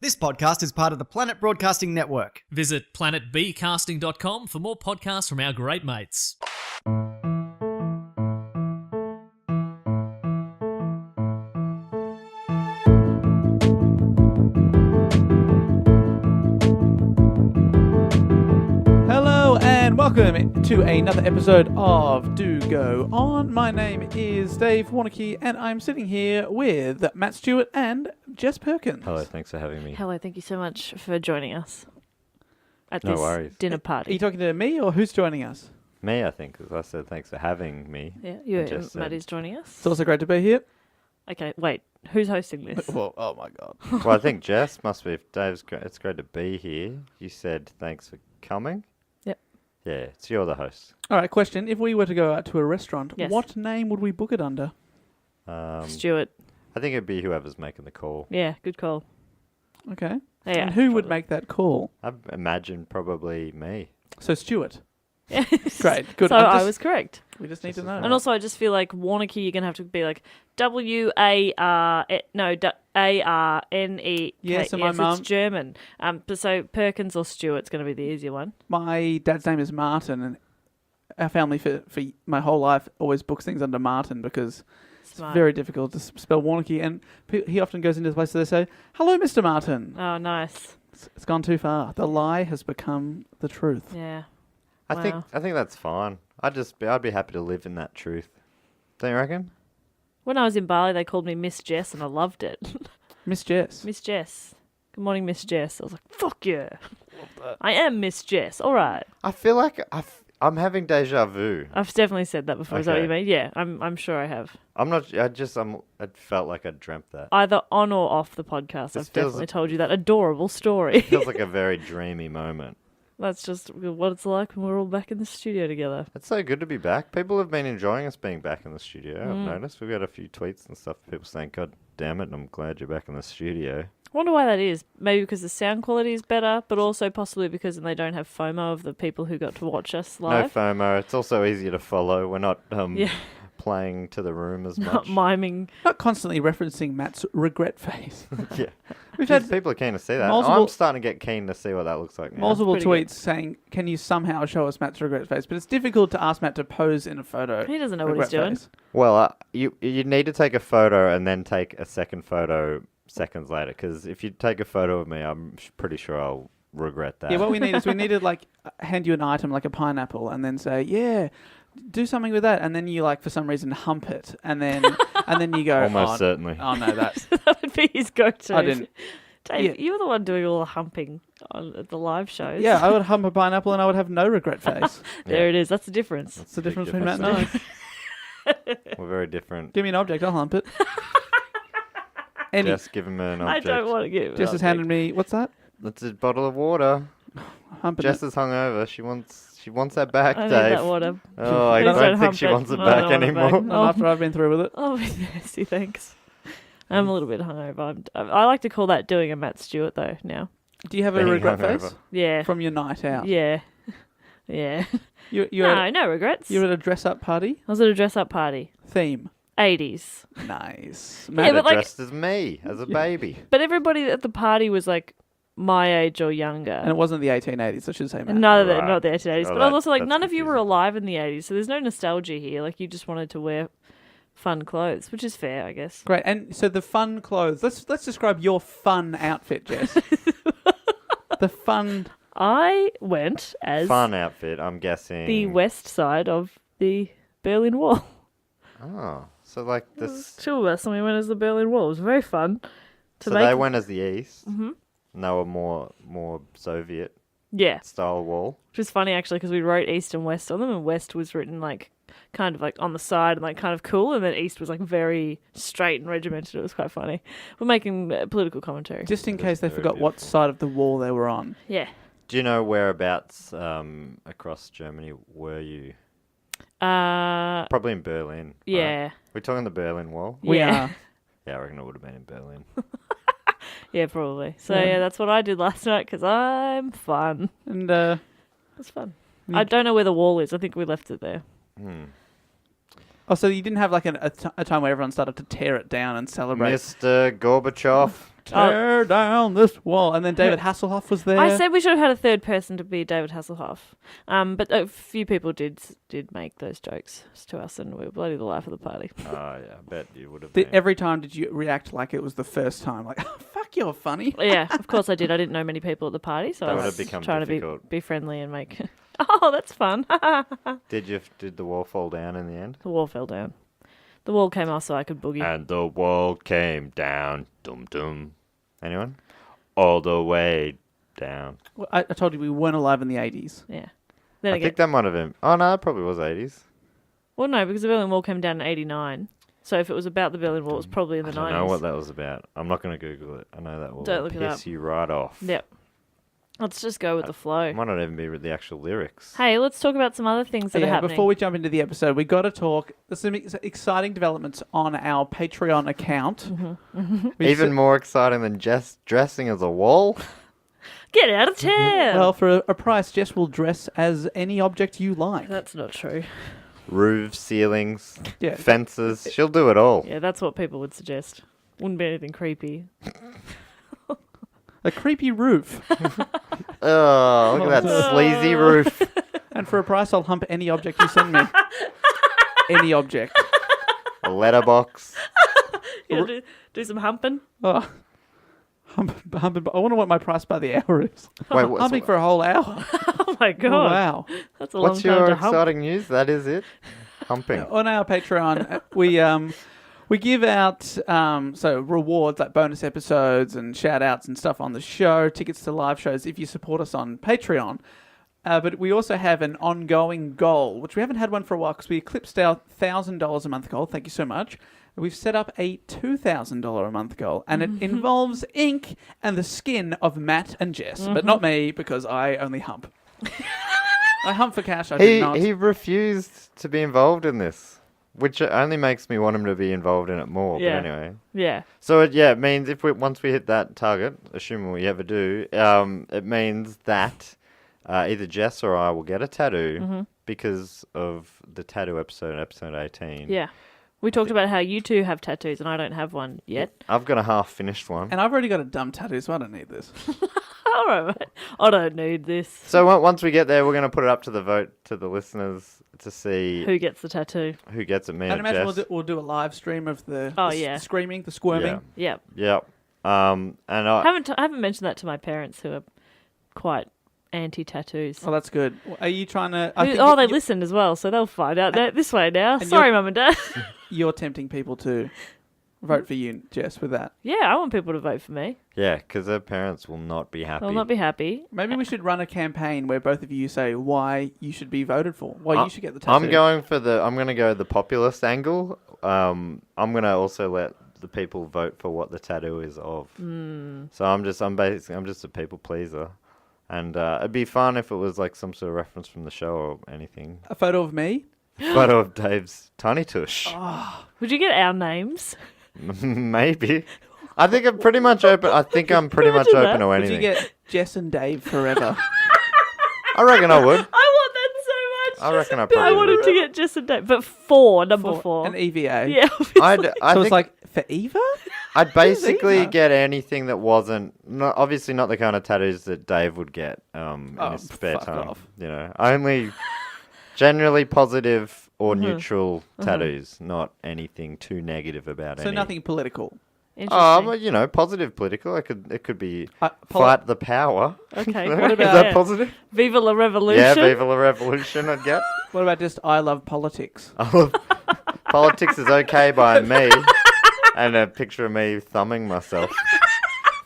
This podcast is part of the Planet Broadcasting Network. Visit planetbcasting.com for more podcasts from our great mates. Hello and welcome to another episode of Do Go On. My name is Dave Warnocky and I'm sitting here with Matt Stewart and Jess Perkins. Hello, thanks for having me. Hello, thank you so much for joining us at No this worries. dinner Are party. you talking to me or who's joining us? Me, I think, because I said thanks for having me. Yeah, you Just and said- Maddie's joining us. It's also great to be here. Okay, wait, who's hosting this? Well, oh my God. Well, I think Jess must be. Dave's. It's great to be here. You said thanks for coming. Yep. Yeah, it's you're the host. All right, question. If we were to go out to a restaurant, Yes. what name would we book it under? Stuart. I think it'd be whoever's making the call. Yeah, good call. Okay. Yeah, And who would probably. make that call? I imagine probably me. So Stuart. Yes. Great. Good. So I'm I just- was correct. We just need to This is know. fine. And also, I just feel like Warnocky, you're going to have to be like W-A-R-N-E. Yeah, so my mum- it's German. But so Perkins or Stuart's going to be the easier one. My dad's name is Martin and our family for my whole life always books things under Martin because Smart. it's very difficult to spell Warnocky, and he often goes into places where they say, "Hello, Mr. Martin." Oh, nice. It's gone too far. The lie has become the truth. Yeah. I Wow. think that's fine. I'd be happy to live in that truth. Don't you reckon? When I was in Bali, they called me Miss Jess, and I loved it. Miss Jess. Miss Jess. Good morning, Miss Jess. I was like, fuck yeah. I am Miss Jess. All right. I feel like I'm having deja vu. I've definitely said that before. Is that what you Okay. mean? Yeah, I'm sure I have. I'm not. I felt like I dreamt that. Either on or off the podcast, This I've feels- definitely told you that adorable story. It feels like a very dreamy moment. That's just what it's like when we're all back in the studio together. It's so good to be back. People have been enjoying us being back in the studio. Mm. I've noticed. We've got a few tweets and stuff. People saying, God damn it, I'm glad you're back in the studio. I wonder why that is. Maybe because the sound quality is better, but also possibly because they don't have FOMO of the people who got to watch us live. No FOMO. It's also easier to follow. We're not Yeah. playing to the room as Not much. miming. Not constantly referencing Matt's regret face. Yeah. We've Jeez, had people are keen to see that. multiple- I'm starting to get keen to see what that looks like now. multiple pretty tweets good. saying, "Can you somehow show us Matt's regret face?" But it's difficult to ask Matt to pose in a photo. He doesn't know what he's regret doing. face. Well, you need to take a photo and then take a second photo seconds later. Because if you take a photo of me, I'm pretty sure I'll regret that. Yeah, what we need is we need to like hand you an item like a pineapple and then say, "Yeah, do something with that," and then you like for some reason hump it, and then you go, Almost "Oh, certainly. oh no, that That would be his go-to. I didn't." Dave, Yeah. you were the one doing all the humping at the live shows. Yeah, I would hump a pineapple and I would have no regret face. There Yeah. it is. That's the difference. It's the Big difference between Matt and difference I. We're very different. Give me an object, I'll hump it. Any Just give him an I object. don't want to give. Jess has handed me what's that? That's a bottle of water. Humping Jess it. is hungover. She wants that back, I need Dave. that water. Oh, I Please don't think hump she it. wants it I back don't want it anymore. back. Not after I've been through with it. Oh, nasty. Thanks. I'm a little bit hungover. I like to call that doing a Matt Stewart though. Now. Do you have a Being regret hungover. face Yeah. from your night out? Yeah. Yeah. You're No regrets. at a dress up party I was at a dress-up party. theme. 80s. Nice. Yeah, Matt, but like- dressed as me, as a baby. But everybody at the party was like my age or younger. and it wasn't the 1880s. I should say, Matt. No, Right. not the 1880s. Oh, but I was also like, that's none of you were confusing. alive in the 80s, so there's no nostalgia here. Like, you just wanted to wear fun clothes, which is fair, I guess. Great. And so the fun clothes. Let's describe your fun outfit, Jess. The fun. I went as Fun outfit, I'm guessing. the west side of the Berlin Wall. Oh, so like this. Two of us, and we went as the Berlin Wall. It was very fun to So make. they went as the East. Mhm. And they were more Soviet Yeah, style wall. which was funny actually because we wrote East and West on them, and West was written like kind of like on the side and like kind of cool, and then East was like very straight and regimented. It was quite funny. We're making political commentary. Just in It case is they very forgot what beautiful. side of the wall they were on. Yeah. Do you know whereabouts across Germany were you? Probably in Berlin. right? Yeah. We're talking the Berlin Wall. We Yeah. are. Yeah, I reckon it would have been in Berlin. Yeah, probably. So Yeah. yeah, that's what I did last night because I'm fun. And It's fun. Mm. I don't know where the wall is. I think we left it there. so you didn't have like a time where everyone started to tear it down and celebrate. Mr. Gorbachev, Tear down this wall. And then David Hasselhoff was there. I said we should have had a third person to be David Hasselhoff. But a few people did make those jokes to us, and we were bloody the life of the party. Oh, yeah, I bet you would have been. Every time did you react like it was the first time? Like, oh, fuck, you're funny. Yeah, of course I did. I didn't know many people at the party, so That I would was have become trying difficult. to be friendly and make... Oh, that's fun. Did the wall fall down in the end? The wall fell down. The wall came off so I could boogie. And the wall came down. Dum dum. Anyone? All the way down. Well, I told you we weren't alive in the 80s. Yeah. Then I again, think that might have been. Oh no, it probably was 80s. well, no, because the Berlin Wall came down in 89. So if it was about the Berlin Wall, it was probably in the 90s. I don't know what that was about. I'm not going to Google it. I know that will Don't look it piss up. you right off. Yep. Let's just go with the flow. Might not even be with the actual lyrics. Hey, let's talk about some other things that are happening. Before we jump into the episode, we got to talk. There's some exciting developments on our Patreon account. Even more exciting than just dressing as a wall. Get out of town! Well, for a price, Jess will dress as any object you like. That's not true. Roofs, ceilings, Yeah. fences. She'll do it all. Yeah, that's what people would suggest. Wouldn't be anything creepy. A creepy roof. Oh, look at that sleazy roof. And for a price, I'll hump any object you send me. Any object. A letterbox. You know, do some humping. Oh. Humping. I wonder what my price by the hour is. Wait, Humping for a whole hour. Oh my god. Oh, wow. That's a long what's time your to hump. exciting news? That is it? Humping. On our Patreon, we give out so rewards like bonus episodes and shout outs and stuff on the show, tickets to live shows if you support us on Patreon. But we also have an ongoing goal, which we haven't had one for a while because we eclipsed our $1,000 a month goal. Thank you so much. We've set up a $2,000 a month goal, and it involves ink and the skin of Matt and Jess, but not me because I only hump. I hump for cash. I do not. He refused to be involved in this, which only makes me want him to be involved in it more. Yeah. But anyway, Yeah. so it means if once we hit that target, assuming we ever do, it means that either Jess or I will get a tattoo because of the tattoo episode 18. Yeah. We talked about how you two have tattoos and I don't have one yet. I've got a half-finished one. And I've already got a dumb tattoo, so I don't need this. All right, mate. I don't need this. So once we get there, we're going to put it up to the vote to the listeners to see Who gets the tattoo? who gets it, me I'd or imagine Jess. we'll do a live stream of the, Oh, the yeah. screaming, the squirming. Yep. Yep. And I haven't mentioned that to my parents who are quite anti-tattoos. Oh, that's good. Are you trying to... They listened as well, so they'll find out this way now. and Sorry, you're- Mum and Dad. You're tempting people to vote for you, Jess, with that. Yeah, I want people to vote for me. yeah, because their parents will not be happy. They'll not be happy. Maybe we should run a campaign where both of you say why you should be voted for, why you should get the tattoo. I'm going to go the populist angle. I'm going to also let the people vote for what the tattoo is of. So I'm just a people pleaser. And it'd be fun if it was like some sort of reference from the show or anything. A photo of me? Photo of Dave's tiny tush. Would you get our names? Maybe. I think I'm pretty much open. I think I'm pretty much Imagine open that. to Would anything. you get Jess and Dave forever? I reckon I would. I want that so much. I reckon I I probably wanted would. to get Jess and Dave, but number four. An EVA. Yeah. I So think it's like, for Eva? I'd basically Eva? get anything that wasn't obviously not the kind of tattoos that Dave would get in his spare fuck time. off. You know, only generally positive or neutral tattoos, not anything too negative about So any. nothing political. Interesting. Well, you know, positive political. It could be Poli- fight the power. Okay. What Is about- that positive? Viva la Revolution? Yeah, Viva la Revolution. I'd get. What about just I love politics? Politics is okay by me, and a picture of me thumbing myself,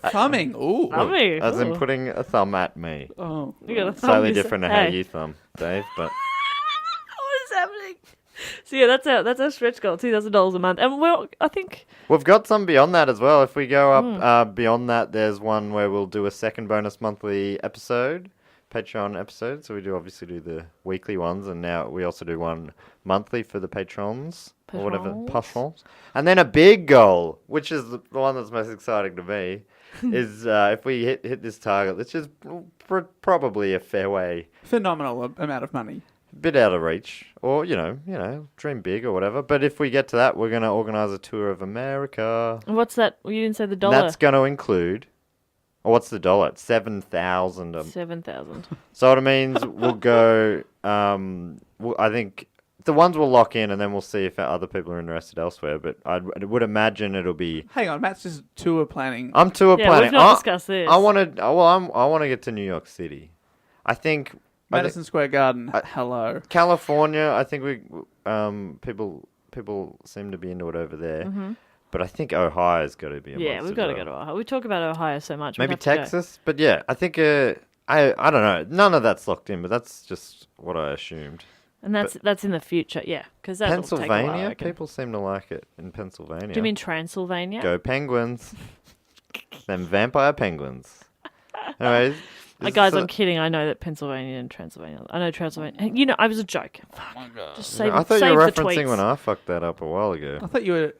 Thumbing. Ooh. Yummy. as in Ooh. putting a thumb at me. Oh. You got a thumb Slightly yourself. different to Hey. how you thumb, Dave, but. What is happening? So yeah, that's our stretch goal, $2,000 a month, and I think We've got some beyond that as well. If we go up beyond that, there's one where we'll do a second bonus monthly episode, Patreon episode. So we obviously do the weekly ones, and now we also do one monthly for the patrons or whatever, patrons. And then a big goal, which is the one that's most exciting to me, is if we hit this target, which is probably a fair way. Phenomenal amount of money. bit out of reach, or dream big or whatever. But if we get to that, we're going to organise a tour of America. What's that? You didn't say the And dollar. that's going to include. What's the dollar? It's 7,000. 7,000. So what it means, we'll go. I think the ones we'll lock in, and then we'll see if other people are interested elsewhere. But I would imagine it'll be. Hang on, Matt's just tour planning. I'm tour Yeah, planning. we've not discussed this. I want to. I want to get to New York City. I think Madison Square Garden. Hello. California. I think we people seem to be into it over there. Mm-hmm. But I think Ohio's got to be a Yeah, must we've as got to well. go to Ohio. We talk about Ohio so much. Maybe we'd have to go. Texas. But yeah, I think I don't know. None of that's locked in, but that's just what I assumed. And that's in the future, yeah. Because that'll take a while, I Pennsylvania, reckon. people seem to like it in Pennsylvania. Do you mean Transylvania? Go Penguins? Them vampire penguins. Anyways, Guys, I'm kidding. I know that Pennsylvania and Transylvania. I know Transylvania. You know, I was a joke. Just save, I thought save you were the referencing tweets. when I fucked that up a while ago. I thought you were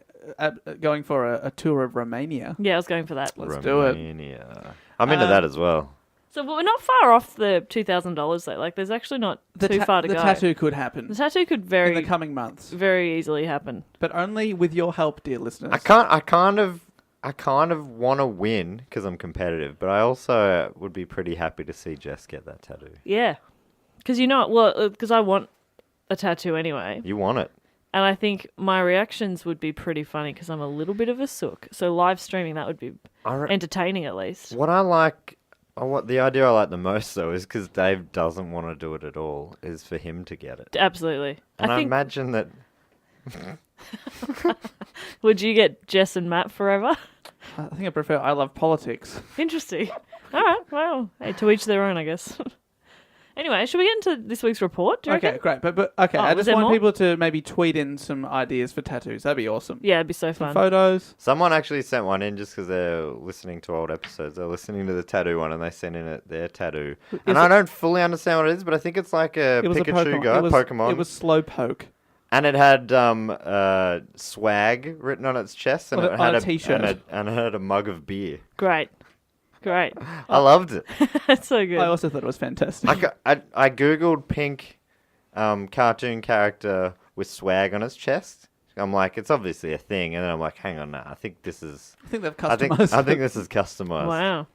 going for a tour of Romania. Yeah, I was going for that. Let's do it. Romania. I'm into that as well. So we're not far off the $2,000 though. Like, there's actually not too far to the go. tattoo could happen The tattoo could in very, the coming months, very easily happen. but only with your help, dear listeners. I kind of want to win because I'm competitive, but I also would be pretty happy to see Jess get that tattoo. Yeah, because because I want a tattoo anyway, You want it? and I think my reactions would be pretty funny because I'm a little bit of a sook. So live streaming that would be entertaining at least. What I like, what the idea I like the most though is because Dave doesn't want to do it at all. Is for him to get it, Absolutely. and I think. imagine that. Would you get Jess and Matt forever? I think I prefer I Love Politics. Interesting. All right. Well, hey, to each their own, I guess. Anyway, should we get into this week's report? Do you Okay, reckon? great. But okay, Oh, I was just there want more? people to maybe tweet in some ideas for tattoos. That'd be awesome. Yeah, it'd be so Some fun. photos. Someone actually sent one in just because they're listening to old episodes. They're listening to the tattoo one, and they sent in their tattoo. And I don't fully understand what it is, but I think it's like a It was Pikachu a guy, Pokemon. It was Slowpoke. And it had swag written on its chest, and On it a had t-shirt. and it had a mug of beer. Great. I loved it. That's so good. I also thought it was fantastic. I googled pink cartoon character with swag on its chest. I'm like, it's obviously a thing, and then I'm like, hang on, nah, I think this is. I think they've I customized. think this is customized. Wow.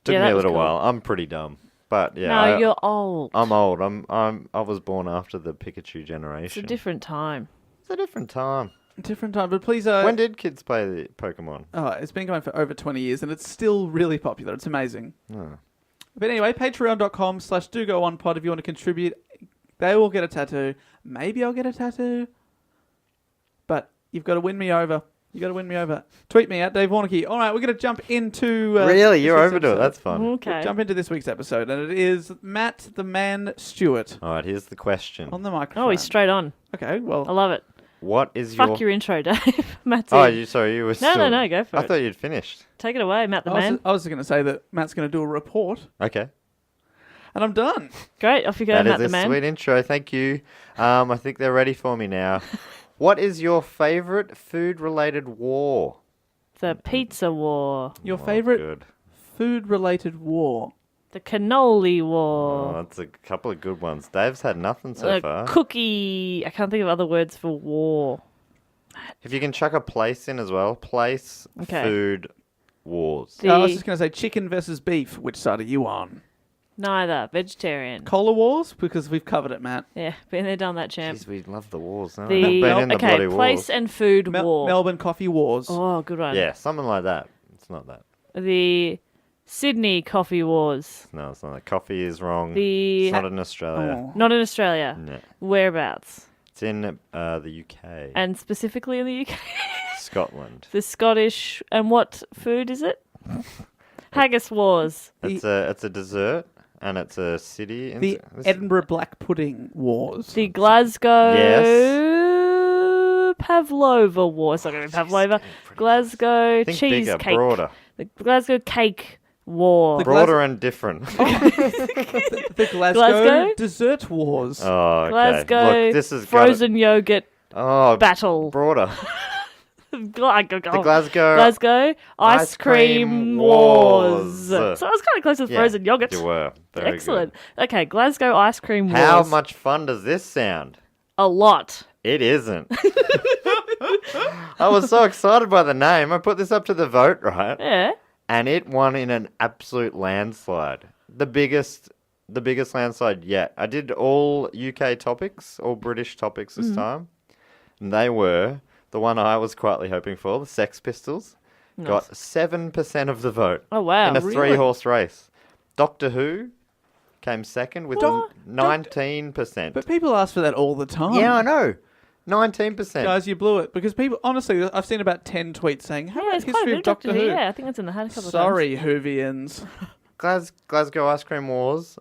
Took Yeah, me that a was little cool. while. I'm pretty dumb, but yeah. No, you're old. I'm old. I was born after the Pikachu It's generation. a different time. It's a different time. Different time, but please. When did kids play the Pokemon? Oh, it's been going for over 20 years, and it's still really popular. It's amazing. Oh. But anyway, patreon.com/dogoonpod if you want to contribute. They will get a tattoo. Maybe I'll get a tattoo. But you've got to win me over. You got to win me over. Tweet me at Dave Warnocky. All right, we're going to jump into... Really? You're this week's overdo it. episode. That's fun. Okay. Jump into this week's episode, and it is Matt the Man Stewart All right, here's the question. on the microphone. Oh, he's straight on. Okay, I well, love it. What is Fuck your intro, Dave. Matt's Oh, in. you were No, still... no, go for I it. thought you'd finished. Take it away, Matt the I was, man. I was going to say that Matt's going to do a report, Okay. and I'm done. Great. Off you go, That Matt is the a man. sweet intro. Thank you. I think they're ready for me now. What is your favourite food-related war? The pizza war. Your Oh, favourite Good. food-related war. The cannoli Oh, war. that's a couple of good ones. Dave's had nothing so the far. cookie. I can't think of other words for war. If you can chuck a place in as well. Place, Okay. food, wars. The I was just going to say chicken versus beef. Which side are you on? neither. Vegetarian. Cola wars? Because we've covered it, Matt. Yeah, been there, done that, champ. Jeez, we love the wars, don't we? The Been in the okay, bloody place wars. and food war. Melbourne coffee wars. Oh, good one. Yeah, something like that. It's not that. The Sydney coffee wars. No, it's not that. Coffee is wrong. The It's not in Australia. Oh. not in Australia. No. Whereabouts? It's in the UK. And specifically in the UK. Scotland. The Scottish and what food is it? Haggis wars. It's a dessert and it's a city. In The this- Edinburgh Black Pudding wars. The Glasgow Yes. Pavlova war. It's not going to be Pavlova. Glasgow Think cheesecake. bigger, broader. The Glasgow cake war. The Broader and different. The Glasgow, Glasgow? Dessert wars. Oh, okay. Glasgow Look, this is frozen yogurt Oh, battle. broader. The The Glasgow Glasgow ice cream wars. So I was kind of close with frozen yogurt. You were. Very Excellent. Okay, Glasgow ice cream Good. wars. How much fun does this sound? A lot. It isn't. I was so excited by the name. I put this up to the vote, right? Yeah. And it won in an absolute landslide. The biggest landslide yet. I did all UK topics, all British topics this time. And they were the one I was quietly hoping for, the Sex Pistols. Nice. Got 7% of the vote. Oh, wow. In a Really? 3-horse race. Doctor Who came second with 19%. But people ask for that all the time. Yeah, I know. 19%. Guys, you blew it. Because people, honestly, I've seen about 10 tweets saying, how Yeah, about it's quite a history bit of Doctor Who? Yeah, I think it's in the hat a couple of times. Sorry, Whovians. Glasgow Ice Cream Wars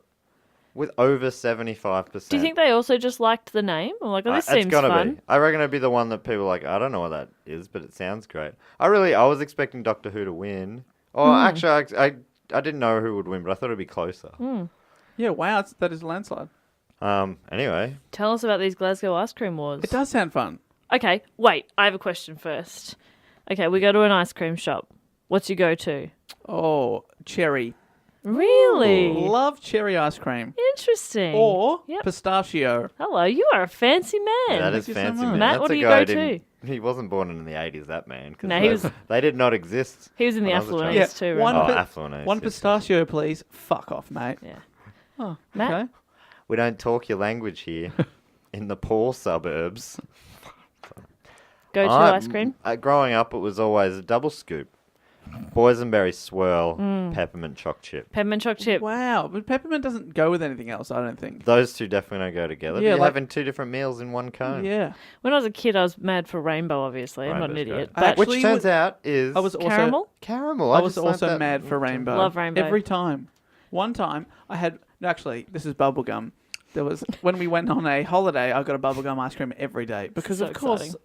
with over 75%. Do you think they also just liked the name? Or like, oh, this It's seems gotta fun. be. I reckon it'd be the one that people are like, I don't know what that is, but it sounds great. I was expecting Doctor Who to win. Or actually, I didn't know who would win, but I thought it'd be closer. Yeah, wow, that is a landslide. Anyway. Tell us about these Glasgow ice cream wars. It does sound fun. Okay, wait. I have a question first. Okay, we go to an ice cream shop. What's your go-to? Oh, cherry. Really? Love cherry ice cream. Interesting. Or Yep. pistachio. Hello, you are a fancy man. That is you so fancy, much. man. Matt, That's what a do you guy go who didn't- to? He wasn't born in the 80s, that man. 'Cause No, he was- They did not exist. He was in the when I was a affluent child. age too, one right? Oh, pi- affluent age, One yes, pistachio, please. Fuck off, mate. Yeah. Oh, Matt? okay. We don't talk your language here in the poor suburbs. Go-to ice cream? Growing up, it was always a double scoop. Boysenberry swirl, peppermint choc chip. Peppermint choc chip. Wow, but peppermint doesn't go with anything else, I don't think. Those two definitely don't go together. Yeah, You're like- having two different meals in one cone. Yeah. When I was a kid, I was mad for rainbow, obviously. I'm not an Rainbow's idiot. great. I But actually Which turns would- out is I was also caramel? caramel. I was just learnt also that. mad for rainbow. Love rainbow. Every time. One time I had actually this is bubblegum. There was when we went on a holiday, I got a bubblegum ice cream every day because So of course exciting.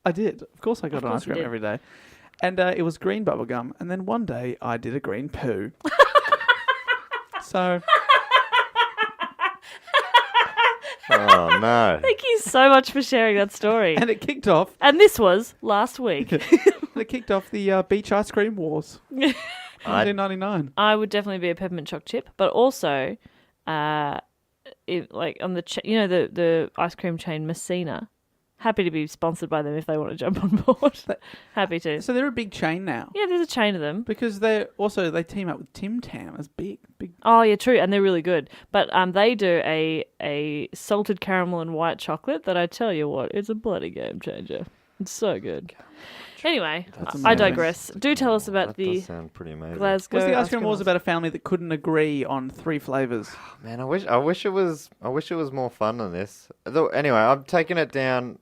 I did. Of course I got an course ice you cream did. every day. And it was green bubblegum and then one day I did a green poo. So Oh no. Thank you so much for sharing that story. and it kicked off And this was last week. the beach ice cream wars. 1999. I would definitely be a peppermint choc chip, but also, like on the ice cream chain Messina. Happy to be sponsored by them if they want to jump on board. Happy to. So they're a big chain now. Yeah, there's a chain of them. Because they team up with Tim Tam as big. Oh yeah, true, and they're really good. But they do a salted caramel and white chocolate that I tell you what, it's a bloody game changer. It's so good. Anyway, I amazing. digress. Do tell us about That the does sound pretty amazing. Glasgow. Was the ice cream wars about a family that couldn't agree on 3 flavors? Man, I wish it was more fun than this. Though, anyway, I'm taking it down.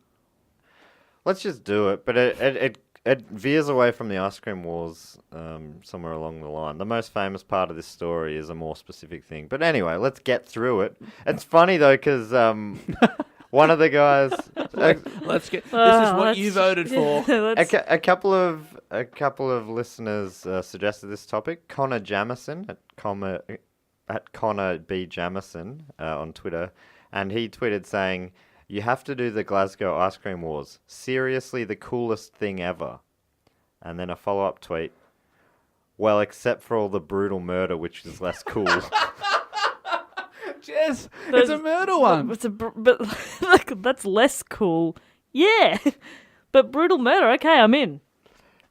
Let's just do it, but it veers away from the ice cream wars somewhere along the line. The most famous part of this story is a more specific thing. But anyway, let's get through it. It's funny though because one of the guys, Let's get. This is what you voted for. a couple of listeners suggested this topic. Connor Jamison at Connor B Jamison on Twitter, and he tweeted saying, "You have to do the Glasgow ice cream wars. Seriously, the coolest thing ever." And then a follow-up tweet. Well, except for all the brutal murder, which is less cool. Jess, it's a murder one. But like, that's less cool. Yeah, but brutal murder. Okay, I'm in.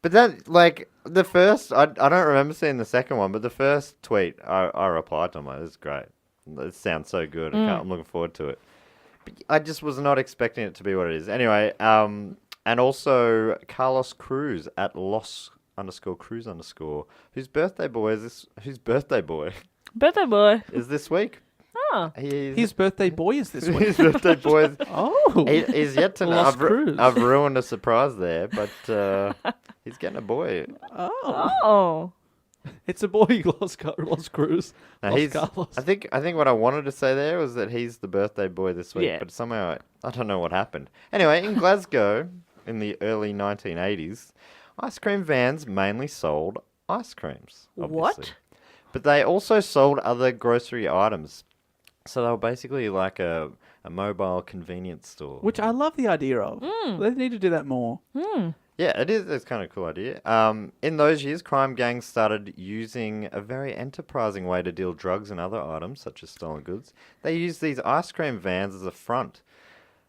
But that, like, the first, I don't remember seeing the second one, but the first tweet, I replied to him, like, this is great. It sounds so good. I'm looking forward to it. But I just was not expecting it to be what it is. Anyway, and also Carlos Cruz at Los_Cruz_, whose birthday boy is this week. Oh, His birthday boy is this week. His birthday boy Oh, he's yet to know. Los Cruz. I've ruined a surprise there, but he's getting a boy. oh. it's a boy, Los Cruz. Now, Los Carlos. I think what I wanted to say there was that he's the birthday boy this week, Yeah. but somehow I don't know what happened. Anyway, in Glasgow in the early 1980s, ice cream vans mainly sold ice creams. Obviously. What? But they also sold other grocery items. So they were basically like a mobile convenience store. Which I love the idea of. They need to do that more. Yeah, it is. It's kind of a cool idea. In those years, crime gangs started using a very enterprising way to deal drugs and other items, such as stolen goods. They used these ice cream vans as a front.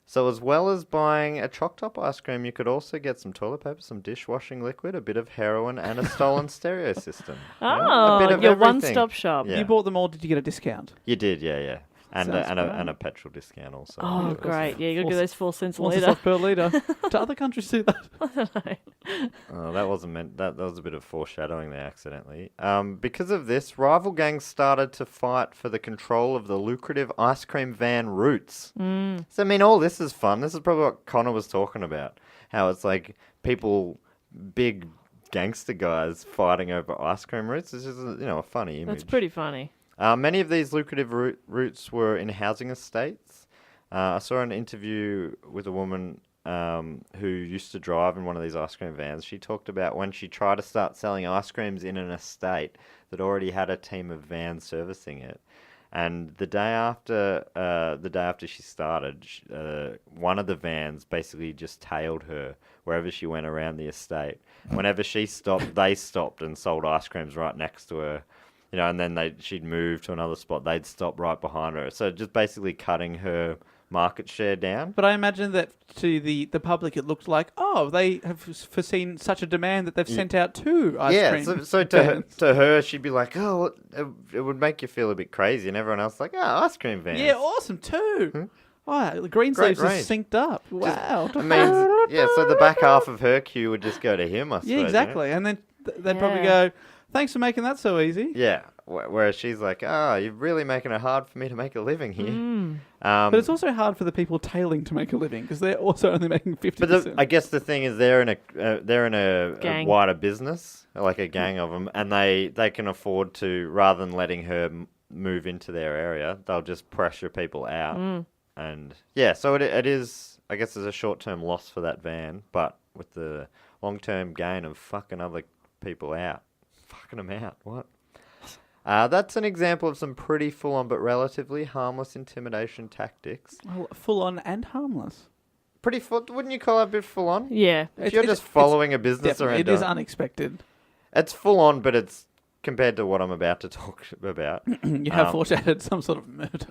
So as well as buying a Choc Top ice cream, you could also get some toilet paper, some dishwashing liquid, a bit of heroin, and a stolen stereo system. Oh, a bit of your everything. one-stop shop. Yeah. You bought them all. Did you get a discount? You did, yeah. And Sounds great. and a petrol discount also. Oh, Of course. great. Yeah, you got to get those 4 cents a What's litre. off per litre? Do other countries do that? Oh, that wasn't meant. That was a bit of foreshadowing there, accidentally. Because of this, rival gangs started to fight for the control of the lucrative ice cream van routes. So I mean, all this is fun. This is probably what Connor was talking about. How it's like people, big gangster guys fighting over ice cream routes. It's just a funny image. That's pretty funny. Many of these lucrative routes were in housing estates. I saw an interview with a woman who used to drive in one of these ice cream vans. She talked about when she tried to start selling ice creams in an estate that already had a team of vans servicing it. And the day after she started, one of the vans basically just tailed her wherever she went around the estate. Whenever she stopped, they stopped and sold ice creams right next to her. And then she'd move to another spot. They'd stop right behind her. So just basically cutting her market share down. But I imagine that to the public it looked like, they have foreseen such a demand that they've sent out 2 ice cream. Yeah, so to her, she'd be like, it would make you feel a bit crazy. And everyone else is like, ice cream vans. Yeah, awesome, 2. Oh, the green sleeves range. is synced up. Wow. I mean, so the back half of her queue would just go to him, I suppose. Yeah, exactly. And then they'd probably go, thanks for making that so easy. Yeah, whereas she's like, you're really making it hard for me to make a living here. But it's also hard for the people tailing to make a living because they're also only making 50%. But I guess the thing is they're in a Gang. wider business, like a gang of them, and they can afford to, rather than letting her move into their area, they'll just pressure people out. And yeah, so it is, I guess, there's a short-term loss for that van, but with the long-term gain of fucking other people out. Fucking them out, what? That's an example of some pretty full-on but relatively harmless intimidation tactics. Well, full on and harmless. Wouldn't you call it a bit full-on? Yeah. If you're just following a business Definitely, around, it is unexpected. it's full-on, but it's compared to what I'm about to talk about. You have foreshadowed some sort of murder.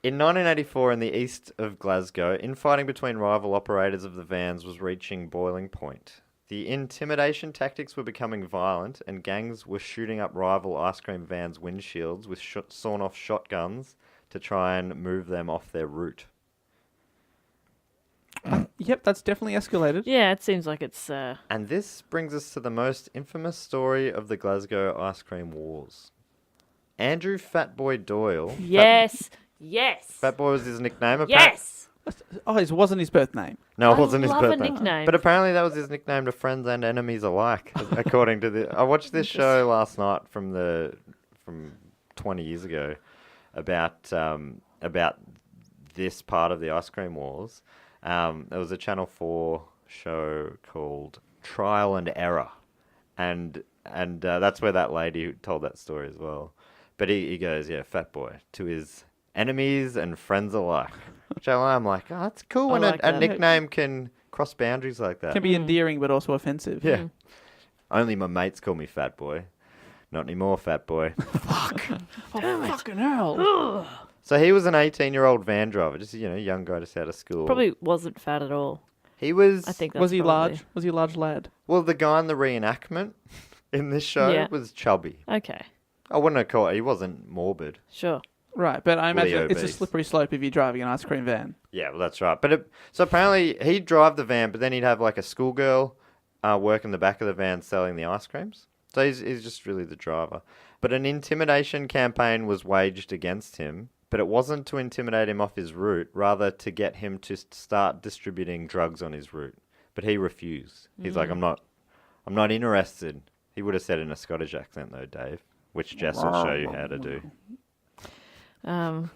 In 1984, in the east of Glasgow, infighting between rival operators of the vans was reaching boiling point. The intimidation tactics were becoming violent, and gangs were shooting up rival ice cream vans' windshields with sawn-off shotguns to try and move them off their route. Yep, that's definitely escalated. Yeah, it seems like it's... And this brings us to the most infamous story of the Glasgow ice cream wars. Andrew Fatboy Doyle. Yes. Yes. Fatboy was his nickname. Yes. Oh, it wasn't his birth name. No, it I wasn't his love a birthday. nickname. But apparently that was his nickname to friends and enemies alike, according to the... I watched this show last night from 20 years ago about this part of the ice cream wars. There was a Channel 4 show called Trial and Error, and that's where that lady told that story as well. But he goes, Fat Boy, to his enemies and friends alike. Which I'm like, that's cool when like a that. nickname can cross boundaries like that. Can be endearing but also offensive. Yeah. Only my mates call me Fat Boy. Not anymore, Fat Boy. Fucking hell. So he was an 18-year-old van driver, just a young guy just out of school. Probably wasn't fat at all. He was... I think that's Was he probably... large? Was he a large lad? Well, the guy in the reenactment in this show was chubby. Okay. I wouldn't call it... He wasn't morbid. Sure. Right, but I imagine it's a obese. slippery slope if you're driving an ice cream van. Yeah, well, that's right. But so apparently he'd drive the van, but then he'd have like a schoolgirl work in the back of the van selling the ice creams. So he's just really the driver. But an intimidation campaign was waged against him, but it wasn't to intimidate him off his route, rather to get him to start distributing drugs on his route. But he refused. He's like, I'm not interested. He would have said in a Scottish accent though, Dave, which Jess will show you how to do. Okay,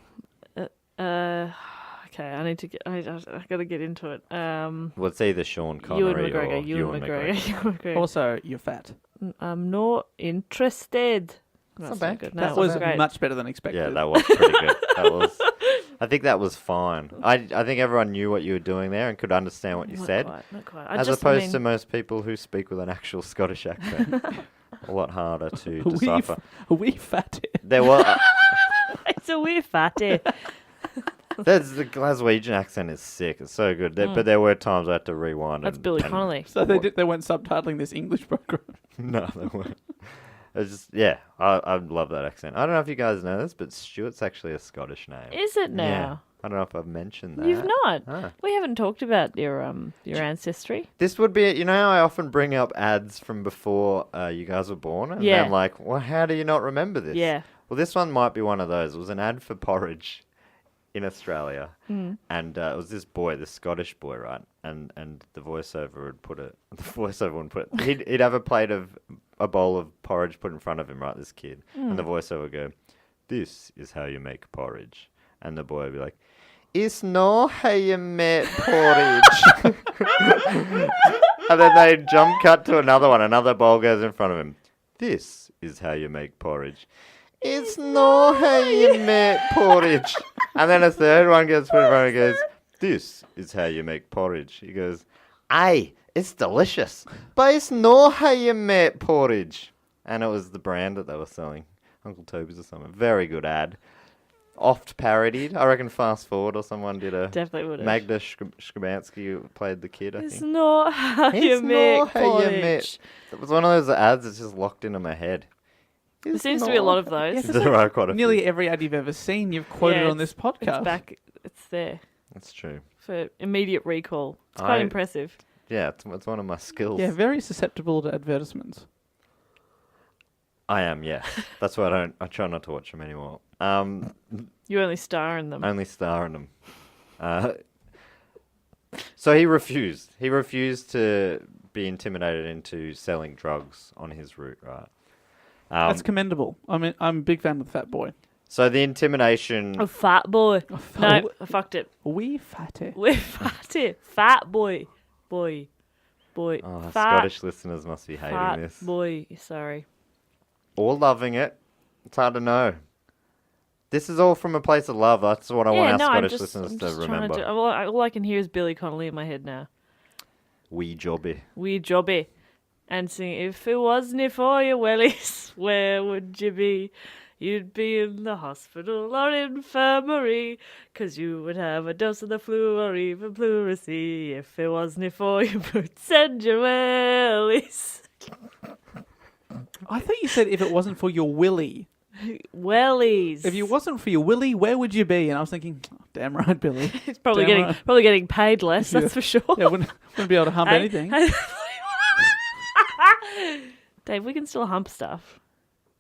I need to get... I got to get into it. Well, it's either Sean Connery or Ewan McGregor. Also, you're fat. I'm not interested. That's not bad. good. No, That it's was great. much better than expected. Yeah, that was pretty good. That was... I think that was fine. I think everyone knew what you were doing there and could understand what you said. Not quite. As opposed to most people who speak with an actual Scottish accent. A lot harder to decipher. We fatty. There was... It's a weird fatty. There's the Glaswegian accent is sick. It's so good. But there were times I had to rewind. That's Billy Connolly. So they weren't subtitling this English program. No, they weren't. It's just, yeah, I love that accent. I don't know if you guys know this, but Stuart's actually a Scottish name. Is it now? Yeah. I don't know if I've mentioned that. You've not. Ah. We haven't talked about your ancestry. This would be, how I often bring up ads from before you guys were born, and Yeah. I'm like, well, how do you not remember this? Yeah. Well, this one might be one of those. It was an ad for porridge in Australia, and it was this boy, this Scottish boy, right? And the voiceover would put it. The voiceover wouldn't put it. He'd have a bowl of porridge put in front of him, right? This kid, and the voiceover would go, "This is how you make porridge," and the boy would be like, "It's not how you make porridge." And then they jump cut to another one. Another bowl goes in front of him. "This is how you make porridge." "It's not how you make porridge." And then a third one gets put in front of him and goes, "This is how you make porridge." He goes, "Aye, it's delicious, but it's not how you make porridge." And it was the brand that they were selling. Uncle Toby's or something. Very good ad. Oft parodied. I reckon Fast Forward or someone did a... Definitely would have. Magda Shkabansky who played the kid, I It's think. not how you It's make not how you porridge. It was one of those ads that's just locked into my head. There seems to be a lot of those. There are quite a few. Nearly every ad you've ever seen, you've quoted Yeah, on this podcast. It's back. It's there That's true. for immediate recall. It's quite impressive. Yeah, it's one of my skills. Yeah, very susceptible to advertisements. I am, yes. That's why I try not to watch them anymore. You only star in them. Only star in them. So he refused. He refused to be intimidated into selling drugs on his route, right? That's commendable. I mean, I'm a big fan of Fat Boy. So the intimidation... A fat boy. No, I fucked it. We fatty. We're fatty. Fat boy. Boy. Oh, Fat, Scottish listeners must be hating fat this. boy. Sorry. Or loving it. It's hard to know. This is all from a place of love. That's what I want our Scottish listeners I'm to just trying remember. all I can hear is Billy Connolly in my head now. Wee jobby. Wee jobby. And sing, if it wasn't for your wellies, where would you be? You'd be in the hospital or infirmary, 'cause you would have a dose of the flu or even pleurisy if it wasn't for your boots and your wellies. I thought you said if it wasn't for your willy. Wellies. If it wasn't for your willy, where would you be? And I was thinking, oh, damn right, Billy. It's probably Damn getting getting paid less, that's for sure. Yeah, wouldn't be able to hump anything. Dave, we can still hump stuff.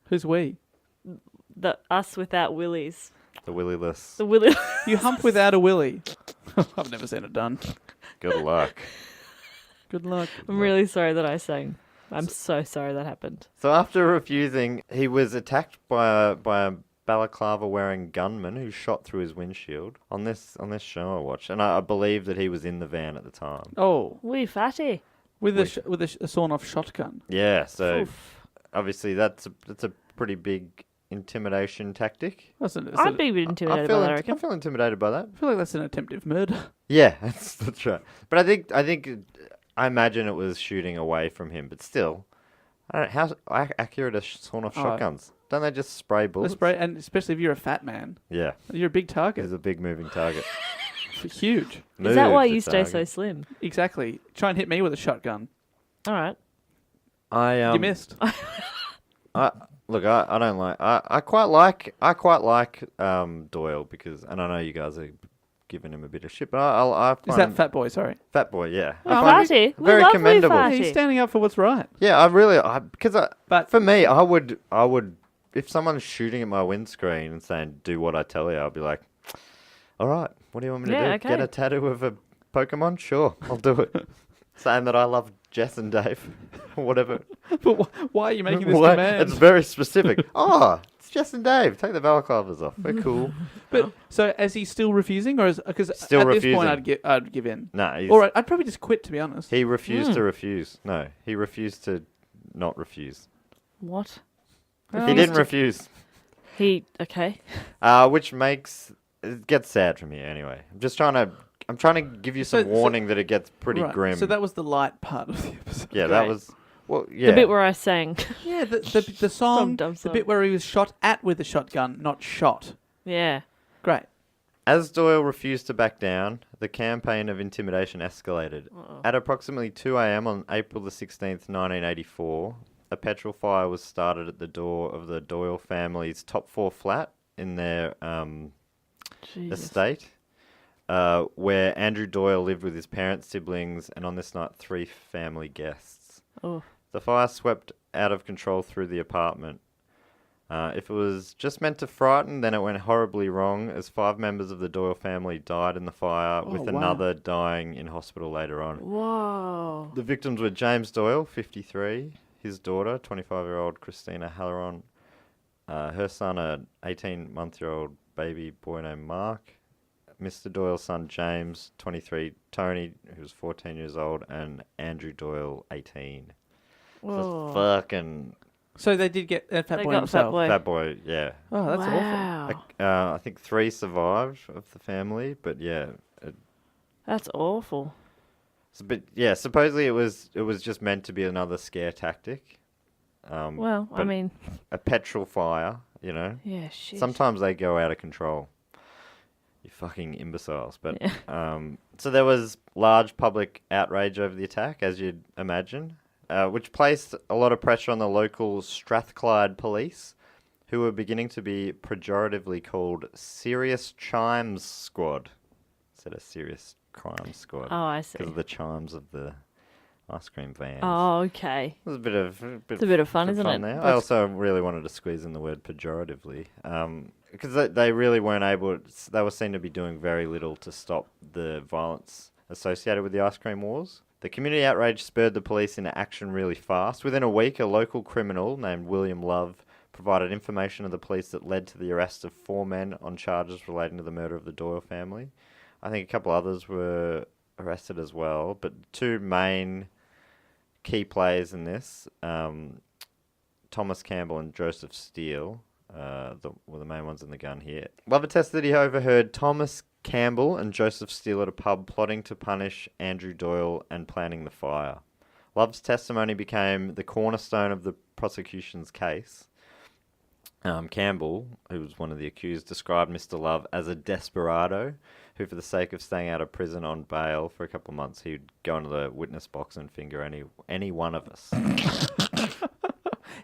Who's we? The us without willies. The willyless. The willy. You hump without a willy. I've never seen it done. Good luck. Good luck. I'm really sorry that I sang. I'm so sorry that happened. So after refusing, he was attacked by a balaclava-wearing gunman who shot through his windshield on this show I watched, and I believe that he was in the van at the time. Oh, Wee fatty. with a sawn-off shotgun. Yeah, so Oof. obviously that's a pretty big intimidation tactic. I'd be intimidated by that, I I reckon. feel intimidated by that. I feel like that's an attempted murder. Yeah, that's right. But I imagine it was shooting away from him, but still, I don't know, how accurate are sawn-off shotguns? Don't they just spray bullets? Spray, and especially if you're a fat man, Yeah, you're a big target. it's a big moving target. Huge. Is that why Move the you stay so target. slim? Exactly. Try and hit me with a shotgun. All right. You missed. Look, I don't like. I quite like Doyle because, and I know you guys are giving him a bit of shit, but I find Is that him- Fat Boy? Sorry. Fat Boy? Yeah, Oh, I find fatty. it We very love Wee commendable. Fatty. He's standing up for what's right. Yeah, because But- for me, I would if someone's shooting at my windscreen and saying do what I tell you, I'll be like, all right, what do you want me to Yeah, do? okay. Get a tattoo of a Pokemon? Sure, I'll do it. Saying that I love Jess and Dave, or whatever. But why are you making this Why- command? It's very specific. Oh, it's Jess and Dave. Take the balaclavas off. We're cool. But so, is he still refusing, or because Still at this refusing. point I'd give in. No, he's, All right, I'd probably just quit, to be honest. he refused to refuse. No, he refused to not refuse. What? He didn't refuse. Okay. Which makes it gets sad from here anyway. I'm trying to give you some warning that it gets pretty grim. So that was the light part of the episode. Yeah, that was... Well, yeah. The bit where I sang. Yeah, the song, dumb the song. bit where he was shot at with a shotgun, not shot. Yeah. Great. As Doyle refused to back down, the campaign of intimidation escalated. At approximately 2 a.m. on April the 16th, 1984, a petrol fire was started at the door of the Doyle family's top floor flat in their estate, where Andrew Doyle lived with his parents, siblings, and on this night, 3 family guests. Oh. The fire swept out of control through the apartment. If it was just meant to frighten, then it went horribly wrong, as 5 members of the Doyle family died in the fire, with another dying in hospital later on. Whoa. The victims were James Doyle, 53, his daughter, 25-year-old Christina Halloran, her son, an 18-month-old baby boy named Mark, Mr. Doyle's son James, 23, Tony, who was 14 years old, and Andrew Doyle, 18. Whoa. So fucking... So they did get Fat They Boy got himself. Fat Boy. Fat boy, yeah. Oh, that's awful. Wow. I think 3 survived of the family, but yeah. That's awful. But yeah, supposedly it was just meant to be another scare tactic. Well, I but mean... a petrol fire, you know. Yeah, shit. Sometimes they go out of control. You fucking imbeciles. But so there was large public outrage over the attack, as you'd imagine, which placed a lot of pressure on the local Strathclyde police, who were beginning to be pejoratively called Serious Chimes Squad instead of Serious Crime Squad. Oh, I see. Because of the chimes of the ice cream vans. Oh, okay. It was it's a bit of fun, isn't it? There. I also really wanted to squeeze in the word pejoratively, because they really weren't able. They were seen to be doing very little to stop the violence associated with the ice cream wars. The community outrage spurred the police into action really fast. Within a week, a local criminal named William Love provided information to the police that led to the arrest of 4 men on charges relating to the murder of the Doyle family. I think a couple others were arrested as well, but 2 main key players in this, Thomas Campbell and Joseph Steele, were the main ones in the gun here. Love attests that he overheard Thomas Campbell and Joseph Steele at a pub plotting to punish Andrew Doyle and planning the fire. Love's testimony became the cornerstone of the prosecution's case. Campbell, who was one of the accused, described Mr. Love as a desperado who, for the sake of staying out of prison on bail for a couple of months, he'd go into the witness box and finger any one of us.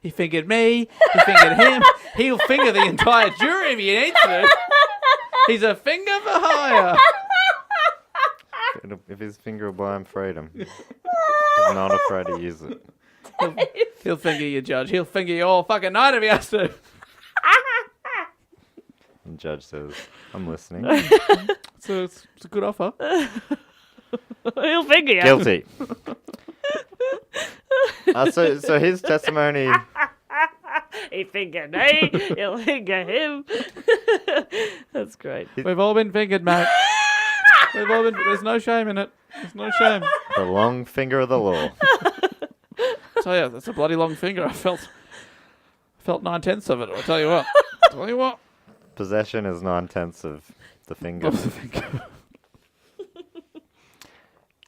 He fingered me. He fingered him. He'll finger the entire jury if he needs to. He's a finger for hire. If his finger will buy him freedom, he's not afraid to use it. He'll finger you, Judge. He'll finger you all fucking night if he has to. And Judge says, I'm listening. So it's a good offer. He'll figure you. Guilty. So his testimony... He fingered me. He'll finger him. That's great. We've all been fingered, mate. There's no shame in it. There's no shame. The long finger of the law. So yeah, that's a bloody long finger. I felt 9/10 of it. I'll tell you what. Possession is 9/10 of the finger. Of the finger.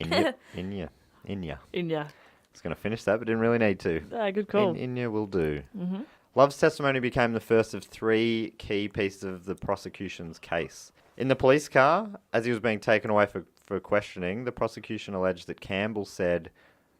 Inya. In ya. I was going to finish that, but didn't really need to. Ah, good call. Inya will do. Mm-hmm. Love's testimony became the first of 3 key pieces of the prosecution's case. In the police car, as he was being taken away for questioning, the prosecution alleged that Campbell said,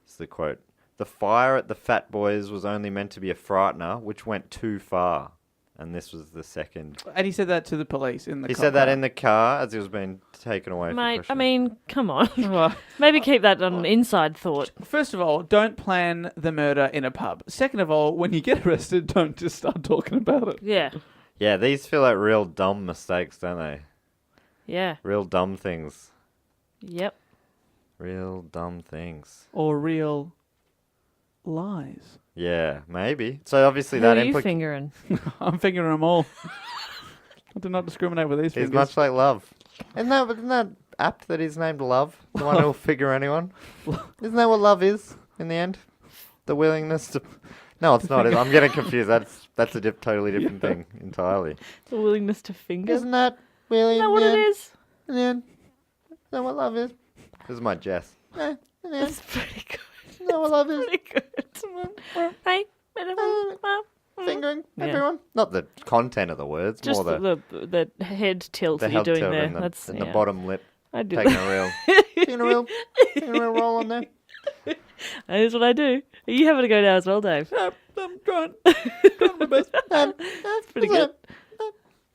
this is the quote, "The fire at the Fat Boys was only meant to be a frightener, which went too far." And this was the second. And he said that to the police in the car. He said that in the car as he was being taken away for Mate, I questioning. mean, come on. Well, Maybe keep that on an inside thought. first of all, don't plan the murder in a pub. Second of all, when you get arrested, don't just start talking about it. Yeah. Yeah, these feel like real dumb mistakes, don't they? Yeah. Real dumb things. Yep. Real dumb things. Or real lies. Yeah, maybe. So obviously Who that are you implicates... fingering? I'm fingering them all. I do not discriminate with these He's fingers. much like Love. Isn't that apt that he's named Love? The one who'll figure anyone? Isn't that what love is in the end? The willingness to... No, it's not. I'm getting confused. That's a totally different thing entirely. The willingness to finger? Isn't that Really? Is that what it is? Yeah. Is that what love is? This is my Jess. That's pretty good. Is that what love is? Pretty good. Hey, Fingering Yeah. everyone. Not the content of the words, just more the head tilt the that you're head doing tilt there. and That's the yeah. bottom lip. I do. Taking a real roll on there. That is what I do. Are you having a go now as well, Dave? I'm trying. That's pretty good.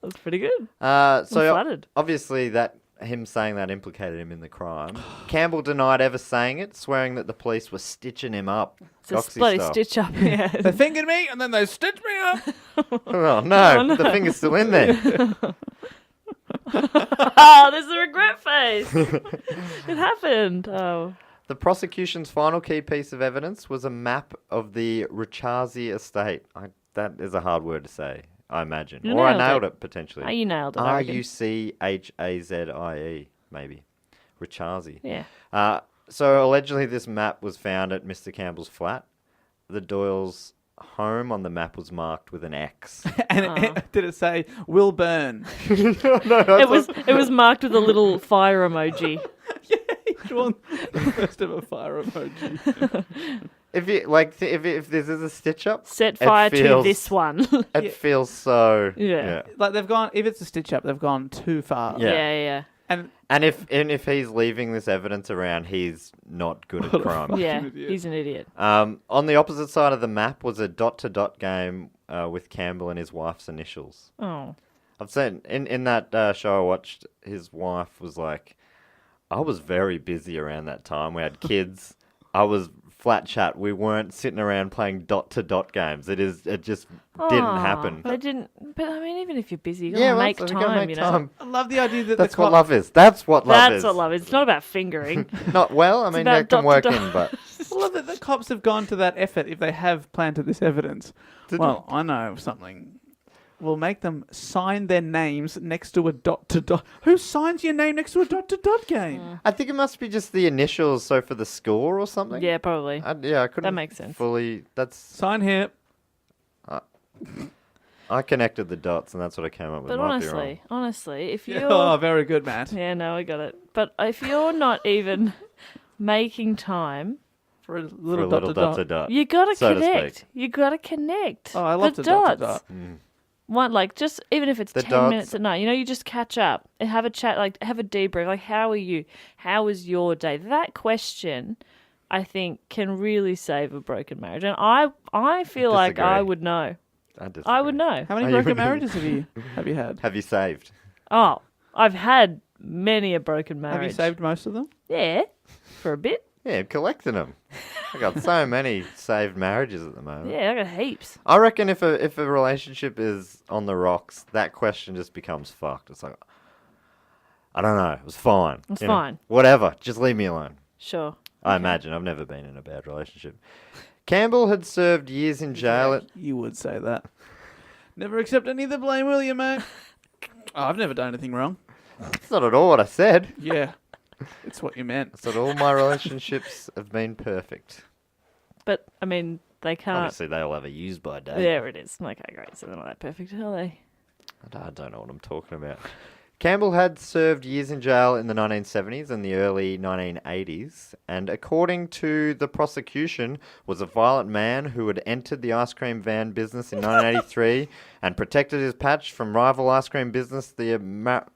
That's pretty good. I'm So flattered. obviously that him saying that implicated him in the crime. Campbell denied ever saying it, swearing that the police were stitching him up. It's a Goxie bloody style. stitch up. Yeah. They fingered me and then they stitched me up. Oh no, the finger's still in there. Oh, there's a regret face. It happened. Oh. The prosecution's final key piece of evidence was a map of the Ruchazi estate. That is a hard word to say, I imagine. You Or I nailed nailed it. it potentially. Oh, you nailed it. I reckon. Ruchazie, maybe. Ruchazi. Yeah. So allegedly this map was found at Mr. Campbell's flat. The Doyle's home on the map was marked with an X. And did it say, will burn? It was marked with a little fire emoji. Drawn the first ever fire emoji. If you like, if this is a stitch up, Set it fire to feels- this one. It feels so. Yeah. Like they've gone, if it's a stitch up, they've gone too far. Yeah. Yeah. And if he's leaving this evidence around, he's not good at crime. Yeah. idiot. He's an idiot. On the opposite side of the map was a dot-to-dot game with Campbell and his wife's initials. Oh. I've seen in that show I watched, his wife was like, I was very busy around that time. We had kids. I was flat chat. We weren't sitting around playing dot-to-dot games. It just didn't happen. But I mean, even if you're busy, you Yeah, gotta well, make you time, gotta make you know. time. I love the idea that That's what love is. That's what love is. That's what love is. It's not about fingering. Not well. I mean, about that can work dot-to-dot. in, but I love that the cops have gone to that effort if they have planted this evidence. Well, I know something. We'll make them sign their names next to a dot-to-dot. Who signs your name next to a dot-to-dot game? I think it must be just the initials. So for the score or something. Yeah, probably. I couldn't. makes sense. Fully. That's. Sign here. I connected the dots, and that's what I came up with. But Might be wrong. honestly, if you're... Oh, very good, Matt. Yeah, no, I got it. But if you're not even making time, For a For a little little dot-to-dot. dot. you gotta So to connect. speak. You gotta connect. Oh, I love the the dots. dot-to-dot. One, like, just even if it's The 10 dots. minutes at night, you know, you just catch up and have a chat, like, have a debrief. Like, how are you? How was your day? That question, I think, can really save a broken marriage. And I feel like disagree. I would know. I I would know. How many Oh, you broken would- marriages have you had? Have you saved? Oh, I've had many a broken marriage. Have you saved most of them? Yeah, for a bit. Yeah, collecting them. I got so many saved marriages at the moment. Yeah, I got heaps. I reckon if a relationship is on the rocks, that question just becomes fucked. It's like, I don't know. It was fine. It's You know, fine. whatever. Just leave me alone. Sure. I imagine. I've never been in a bad relationship. Campbell had served years in jail at... You would say that. Never accept any of the blame, will you, mate? Oh, I've never done anything wrong. That's not at all what I said. Yeah. It's what you meant. I said all my relationships have been perfect. But, I mean, they can't. Obviously, they'll have a use-by date. There it is. Okay, great. So they're not that perfect, are they? I don't know what I'm talking about. Campbell had served years in jail in the 1970s and the early 1980s, and according to the prosecution, was a violent man who had entered the ice cream van business in 1983 and protected his patch from rival ice cream business, the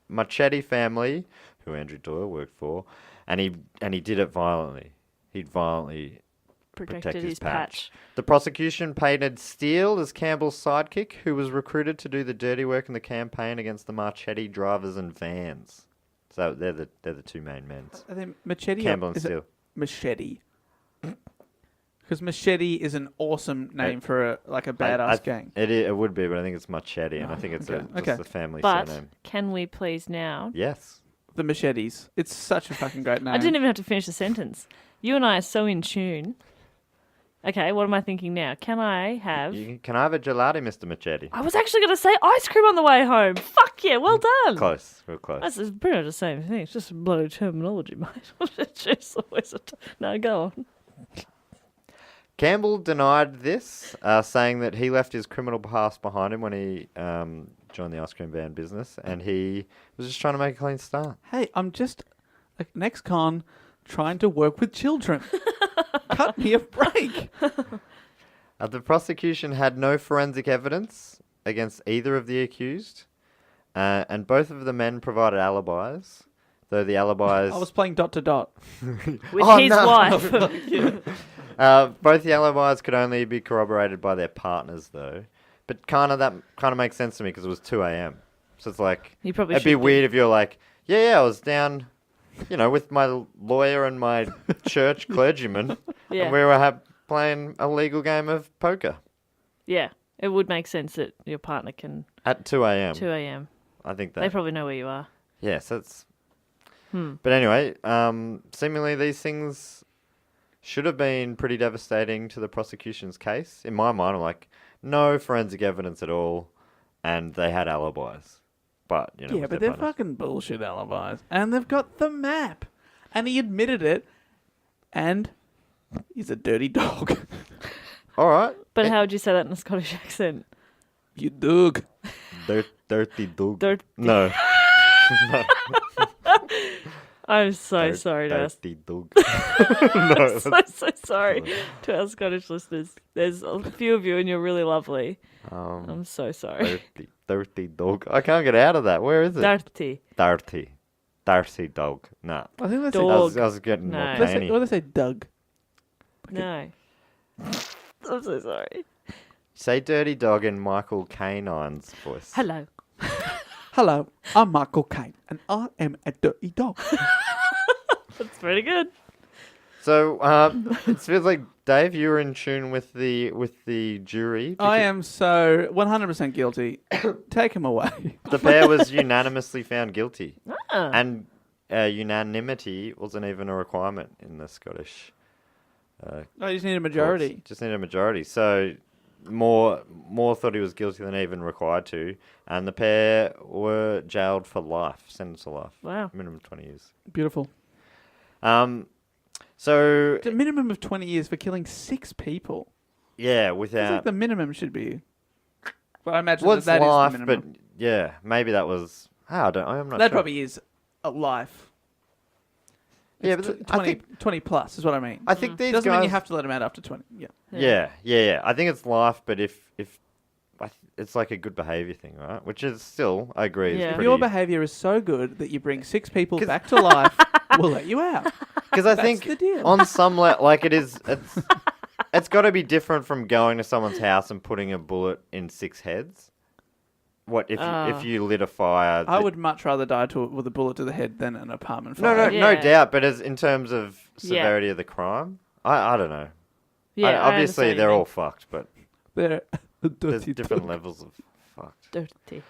Machete family, who Andrew Doyle worked for, and he did it violently. He'd violently protect his patch. The prosecution painted Steele as Campbell's sidekick, who was recruited to do the dirty work in the campaign against the Marchetti drivers and vans. So they're the two main men. I think Machete. Campbell and is it Steele. Machete. Because Machete is an awesome name for a badass gang. It would be, but I think it's Machete, and I think it's okay. just Okay. the family But surname. can we please now? Yes. The Machetes. It's such a fucking great name. I didn't even have to finish the sentence. You and I are so in tune. Okay, what am I thinking now? Can I have... Can I have a gelati, Mr. Machete? I was actually going to say ice cream on the way home. Fuck yeah, well done. Close. Real close. That's pretty much the same thing. It's just bloody terminology, mate. Jeez, always no, go on. Campbell denied this, saying that he left his criminal past behind him when he joined the ice cream van business, and he was just trying to make a clean start. Hey, I'm just an ex-con trying to work with children. Cut me a break. The prosecution had no forensic evidence against either of the accused, and both of the men provided alibis, though the alibis... I was playing dot to dot. With his wife. Both the alibis could only be corroborated by their partners, though. But that kind of makes sense to me because it was 2 a.m. So it's like, You probably it'd be should weird if you're like, yeah, I was down, with my lawyer and my church clergyman, Yeah. and we were playing a legal game of poker Yeah. It would make sense that your partner can... at 2 a.m. 2 a.m. I think that. They probably know where you are. Yes, that's... But anyway, seemingly these things should have been pretty devastating to the prosecution's case. In my mind, I'm like, no forensic evidence at all, and they had alibis. But, Yeah, with but their they're partners. fucking bullshit alibis. And they've got the map. And he admitted it. And he's a dirty dog. All right. But how would you say that in a Scottish accent? You dog. Dirty dog. Dirty. No. I'm so sorry to us. Dirty dog. I'm so sorry to our Scottish listeners. There's a few of you and you're really lovely. I'm so sorry. Dirty dog. I can't get out of that. Where is it? Dirty. Dirty dog. Nah. I think that's Dog. I was getting No. more What do canny. they say, Doug? No. I'm so sorry. Say dirty dog in Michael Canine's voice. Hello. Hello, I'm Michael Caine, and I am a dirty dog. That's pretty good. So it feels like Dave, you were in tune with the jury. I am so 100% guilty. Take him away. The pair was unanimously found guilty, Ah. and unanimity wasn't even a requirement in the Scottish. I just need a majority. Courts. Just need a majority. So more thought he was guilty than even required to, and the pair were jailed for life, sentenced to life. Wow. Minimum 20 years. Beautiful. So It's a minimum of 20 years for killing 6 people. yeah, It's without like the minimum should be. But I imagine well, it's that life, is the but minimum. yeah, maybe that was. I'm not That sure. probably is a life. Yeah, It's but 20, I think 20 plus is what I mean. I think these Doesn't guys. mean you have to let them out after 20. Yeah. Yeah. I think it's life, but if it's like a good behaviour thing, right? Which is still, I agree. Yeah. If Is your pretty, behavior is so good that you bring 6 people back to life, we'll let you out. because I That's think the deal. on some like it's got to be different from going to someone's house and putting a bullet in 6 heads. What if you lit a fire? I would much rather die with a bullet to the head than an apartment No, fire. no Yeah. doubt. But as in terms of Yeah. severity of the crime, I don't know. Yeah. I Obviously, understand they're what you all fucked, but They're there's dirty different dog. levels of fucked. mean. Dirty.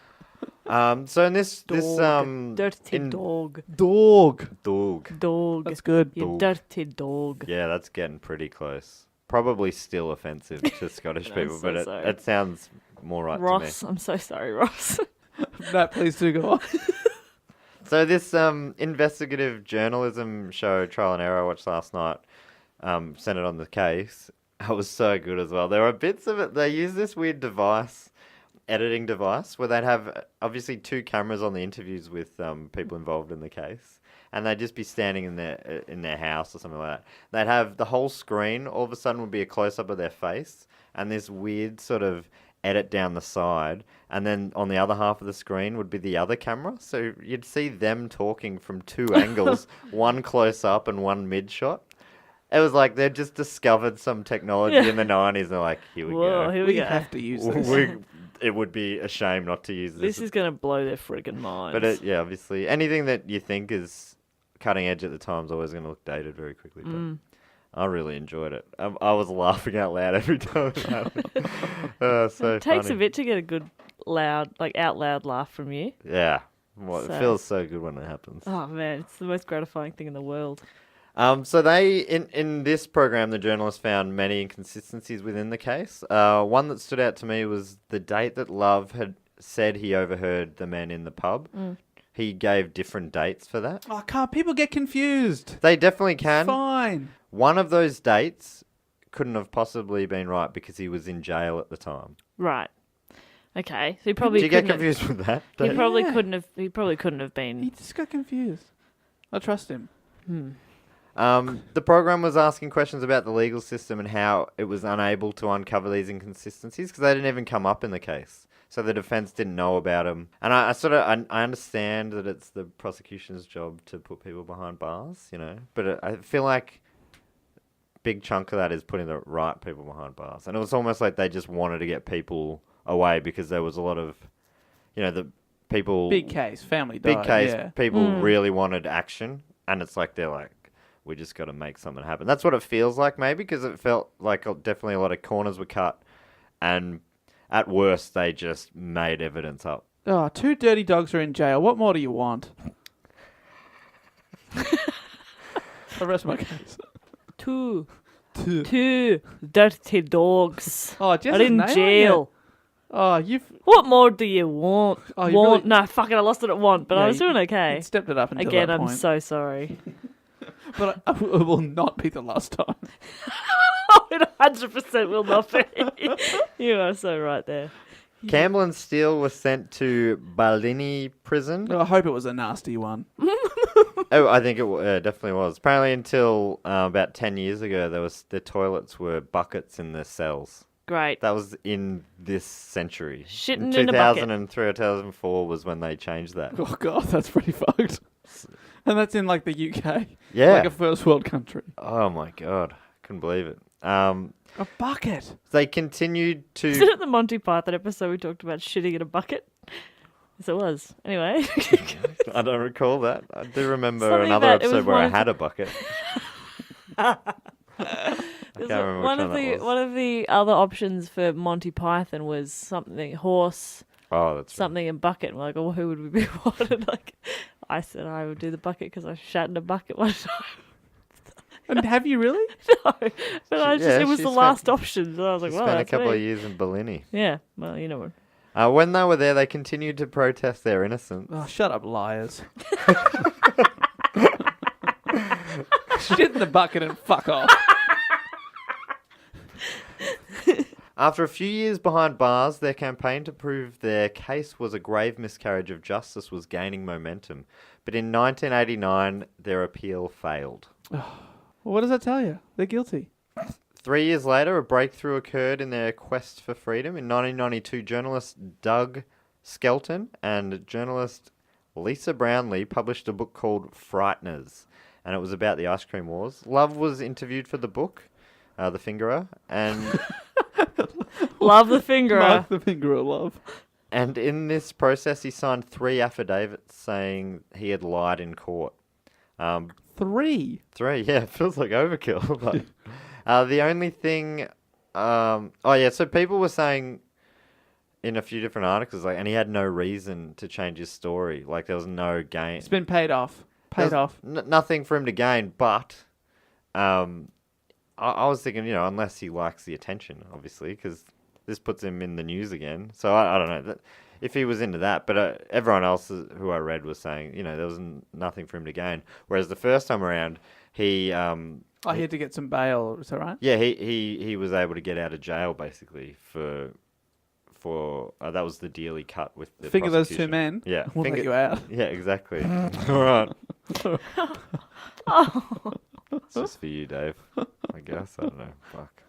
So in this Dirty in- dog. Dog. dog. Dog. That's good. You Dog. dirty dog. Yeah, that's getting pretty close. Probably still offensive to Scottish I'm people, so but sorry. it sounds more right Ross, to me. I'm so sorry, Ross. No, please do go on. So this investigative journalism show, Trial and Error, I watched last night, centered on the case. It was so good as well. There were bits of it. They use this weird editing device, where they'd have obviously 2 cameras on the interviews with people involved in the case. And they'd just be standing in their house or something like that. They'd have the whole screen, all of a sudden would be a close-up of their face, and this weird sort of edit down the side, and then on the other half of the screen would be the other camera. So you'd see them talking from 2 angles, one close-up and one mid-shot. It was like they'd just discovered some technology Yeah. in the 90s, and they're like, here we Whoa, go. here we We go. have to use this. It would be a shame not to use this. This is going to blow their friggin' minds. But yeah, obviously, anything that you think is cutting edge at the time is always going to look dated very quickly. But I really enjoyed it. I was laughing out loud every time it happened. So it takes funny. a bit to get a good, loud, out loud laugh from you. Yeah. Well, So- it feels so good when it happens. Oh, man, it's the most gratifying thing in the world. So they, in this program, the journalists found many inconsistencies within the case. One that stood out to me was the date that Love had said he overheard the men in the pub. He gave different dates for that. Oh, can't people get confused? They definitely can. Fine. One of those dates couldn't have possibly been right because he was in jail at the time. Right. Okay. So he probably Do you get couldn't have- confused with that? He Dave? probably Yeah. couldn't have. He probably couldn't have been. He just got confused. I trust him. The program was asking questions about the legal system and how it was unable to uncover these inconsistencies because they didn't even come up in the case. So the defense didn't know about them. And I understand that it's the prosecution's job to put people behind bars, you know. But I feel like big chunk of that is putting the right people behind bars. And it was almost like they just wanted to get people away because there was a lot of, you know, the people... Big case, family Big died. case, Yeah. people really wanted action. And it's like, they're like, we just got to make something happen. That's what it feels like, maybe, because it felt like definitely a lot of corners were cut, and at worst, they just made evidence up. Oh, 2 dirty dogs are in jail. What more do you want? I rest my case. Two dirty dogs Oh, Jess are is in nailing jail. it. Oh, you've What more do you want? Oh, you Want? really- No, fuck it. I lost it at want, but Yeah, I was doing you okay. stepped it up until Again, that I'm point. so sorry. But it will not be the last time. Oh, it 100% will not be. You are so right there. Campbell and Steele were sent to Ballini prison. I hope it was a nasty one. Oh, I think it definitely was. Apparently, until about 10 years ago, the toilets were buckets in the cells. Great. That was in this century. Shitting in a bucket. 2003 or 2004 was when they changed that. Oh, God, that's pretty fucked. And that's in, like, the UK. Yeah. Like a first world country. Oh my god, couldn't believe it. A bucket. They continued Isn't to. it the Monty Python episode we talked about shitting in a bucket? Yes, it was. Anyway. I don't recall that. I do remember Something another about- it was episode where one I of had a bucket. I can't remember which one one that was. one of the other options for Monty Python was something horse, Oh, that's right. something in bucket. And we're like, oh, who would we be? Wanted? Like, I said I would do the bucket because I shat in a bucket one time. And have you really? No, but I just, Yeah, it was she the spent- last option. So I was like, She well, spent a that's couple me. of years in Bellini. Yeah, well, you know what. When they were there, they continued to protest their innocence. Oh, shut up, liars. Shit in the bucket and fuck off. After a few years behind bars, their campaign to prove their case was a grave miscarriage of justice was gaining momentum. But in 1989, their appeal failed. Well, what does that tell you? They're guilty. 3 years later, a breakthrough occurred in their quest for freedom. In 1992, journalist Doug Skelton and journalist Lisa Brownlee published a book called Frighteners, and it was about the ice cream wars. Love was interviewed for the book, The Fingerer, and Love the finger. Mark the finger of love. and in this process, he signed 3 affidavits saying he had lied in court. 3. 3, yeah, it feels like overkill. But the only thing, so people were saying in a few different articles, like, and he had no reason to change his story. Like, there was no gain. It's been paid off. Paid off. Nothing for him to gain, but I was thinking, you know, unless he likes the attention, obviously, because this puts him in the news again. So I don't know if he was into that, but everyone else who I read was saying, you know, there was nothing for him to gain. Whereas the first time around, he He had to get some bail. Is that right? yeah, he was able to get out of jail basically for that was the deal he cut with the Figure those 2 prosecution. men. Yeah, We'll let you out. Yeah, exactly. All right. It's just for you, Dave. I guess. I don't know. Fuck.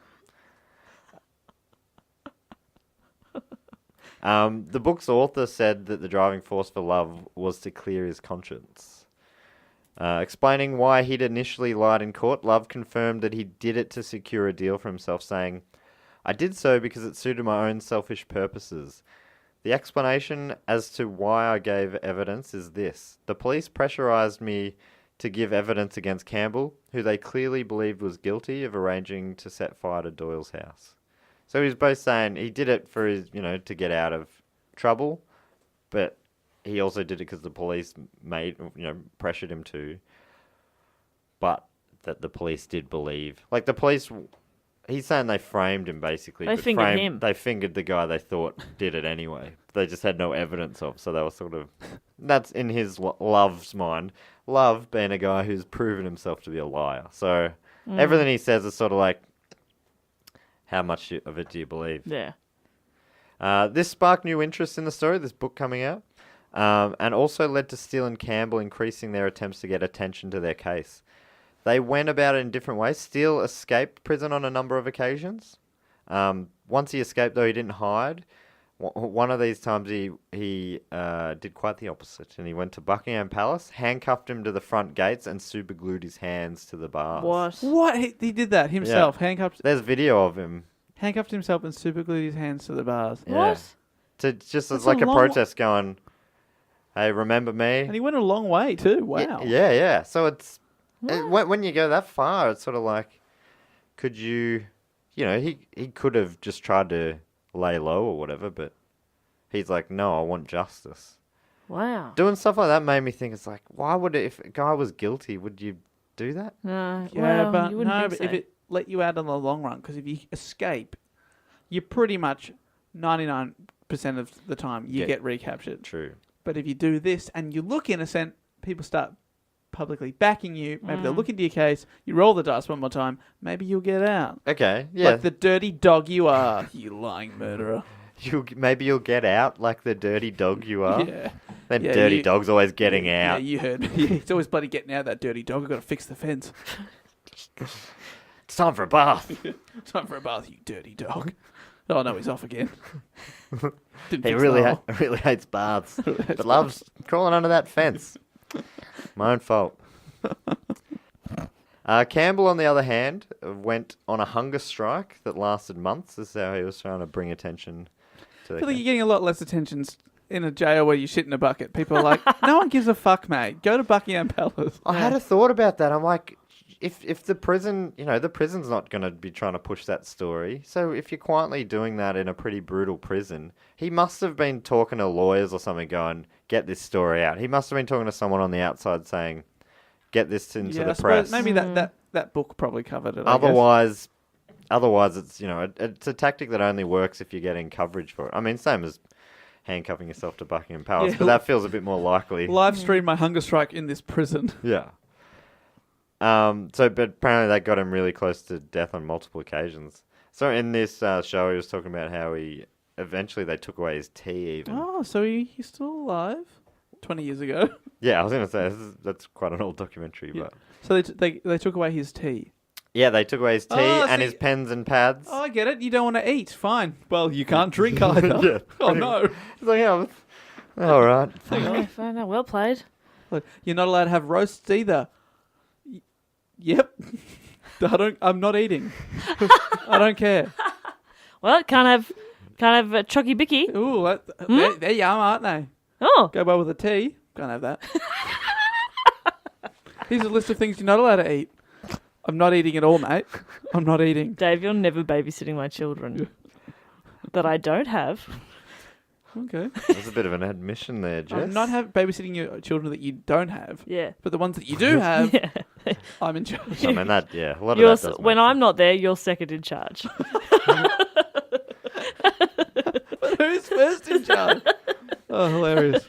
The book's author said that the driving force for Love was to clear his conscience. Explaining why he'd initially lied in court, Love confirmed that he did it to secure a deal for himself, saying, "I did so because it suited my own selfish purposes. The explanation as to why I gave evidence is this. The police pressurized me to give evidence against Campbell, who they clearly believed was guilty of arranging to set fire to Doyle's house." So he was both saying he did it for his, you know, to get out of trouble, but he also did it because the police pressured him to. But that the police did believe, like the police, he's saying they framed him basically. They fingered him. They fingered the guy they thought did it anyway. They just had no evidence of, so they were sort of. That's in his Love's mind. Love being a guy who's proven himself to be a liar. So everything he says is sort of like, how much of it do you believe? Yeah. This sparked new interest in the story, this book coming out, and also led to Steele and Campbell increasing their attempts to get attention to their case. They went about it in different ways. Steele escaped prison on a number of occasions. Once he escaped, though, he didn't hide. One of these times he did quite the opposite, and he went to Buckingham Palace, handcuffed him to the front gates, and superglued his hands to the bars. What? What? He did that himself. Yeah. There's video of him. Handcuffed himself and superglued his hands to the bars. Yeah. What? Just as That's like a a long protest going, hey, remember me? And he went a long way too. Wow. Yeah. So when you go that far, it's sort of like, could you, he could have just tried to lay low or whatever, but he's like, no, I want justice. Wow. Doing stuff like that made me think, it's like, why would if a guy was guilty, would you do that? No. Yeah, well, but you wouldn't no, think but so. if it let you out in the long run, because if you escape, you're pretty much 99% of the time you get recaptured. True. But if you do this and you look innocent, people start publicly backing you. Maybe they'll look into your case. You roll the dice one more time. Maybe you'll get out. Okay, yeah. Like the dirty dog you are, you lying murderer. Maybe you'll get out like the dirty dog you are. Yeah. That Yeah, dirty you- dog's always getting Yeah, out. you heard me. It's always bloody getting out, that dirty dog. I've got to fix the fence. It's time for a bath. Time for a bath, you dirty dog. Oh, no, he's off again. Didn't He fix really, the hole. really hates baths, but loves crawling under that fence. My own fault. Campbell, on the other hand, went on a hunger strike that lasted months. This is how he was trying to bring attention to I the feel like case. you're getting a lot less attention in a jail where you shit in a bucket. People are like, no one gives a fuck, mate. Go to Buckingham Palace. I had a thought about that. I'm like, if the prison, the prison's not going to be trying to push that story. So if you're quietly doing that in a pretty brutal prison, he must have been talking to lawyers or something going, get this story out. He must have been talking to someone on the outside saying, get this into I the suppose press. maybe that book probably covered it. Otherwise, it's, it's a tactic that only works if you're getting coverage for it. I mean, same as handcuffing yourself to Buckingham Palace, Yeah. but that feels a bit more likely. Live stream my hunger strike in this prison. Yeah. But apparently that got him really close to death on multiple occasions. So in this show, he was talking about how eventually they took away his tea even. Oh, so he's still alive? 20 years ago. Yeah, I was going to say, that's quite an old documentary, Yeah. but... So they took away his tea. Yeah, they took away his tea Oh, and see- his pens and pads. Oh, I get it. You don't want to eat. Fine. Well, you can't drink either. Yeah, Oh, pretty no. It's like, all right. Oh, fine, no, well played. Look, you're not allowed to have roasts either. Yep. I'm not eating. I don't care. Well, can't have a chocky bicky. Ooh, they're yum, aren't they? Oh, Go well with a tea. Can't have that. Here's a list of things you're not allowed to eat. I'm not eating at all, mate. I'm not eating. Dave, you're never babysitting my children that I don't have. Okay. There's a bit of an admission there, Jess. I'm not babysitting your children that you don't have, Yeah. but the ones that you do have, Yeah. I'm in charge. I mean, a lot of You're, that does make when sense. I'm not there, you're second in charge. But who's first in charge? Oh, hilarious.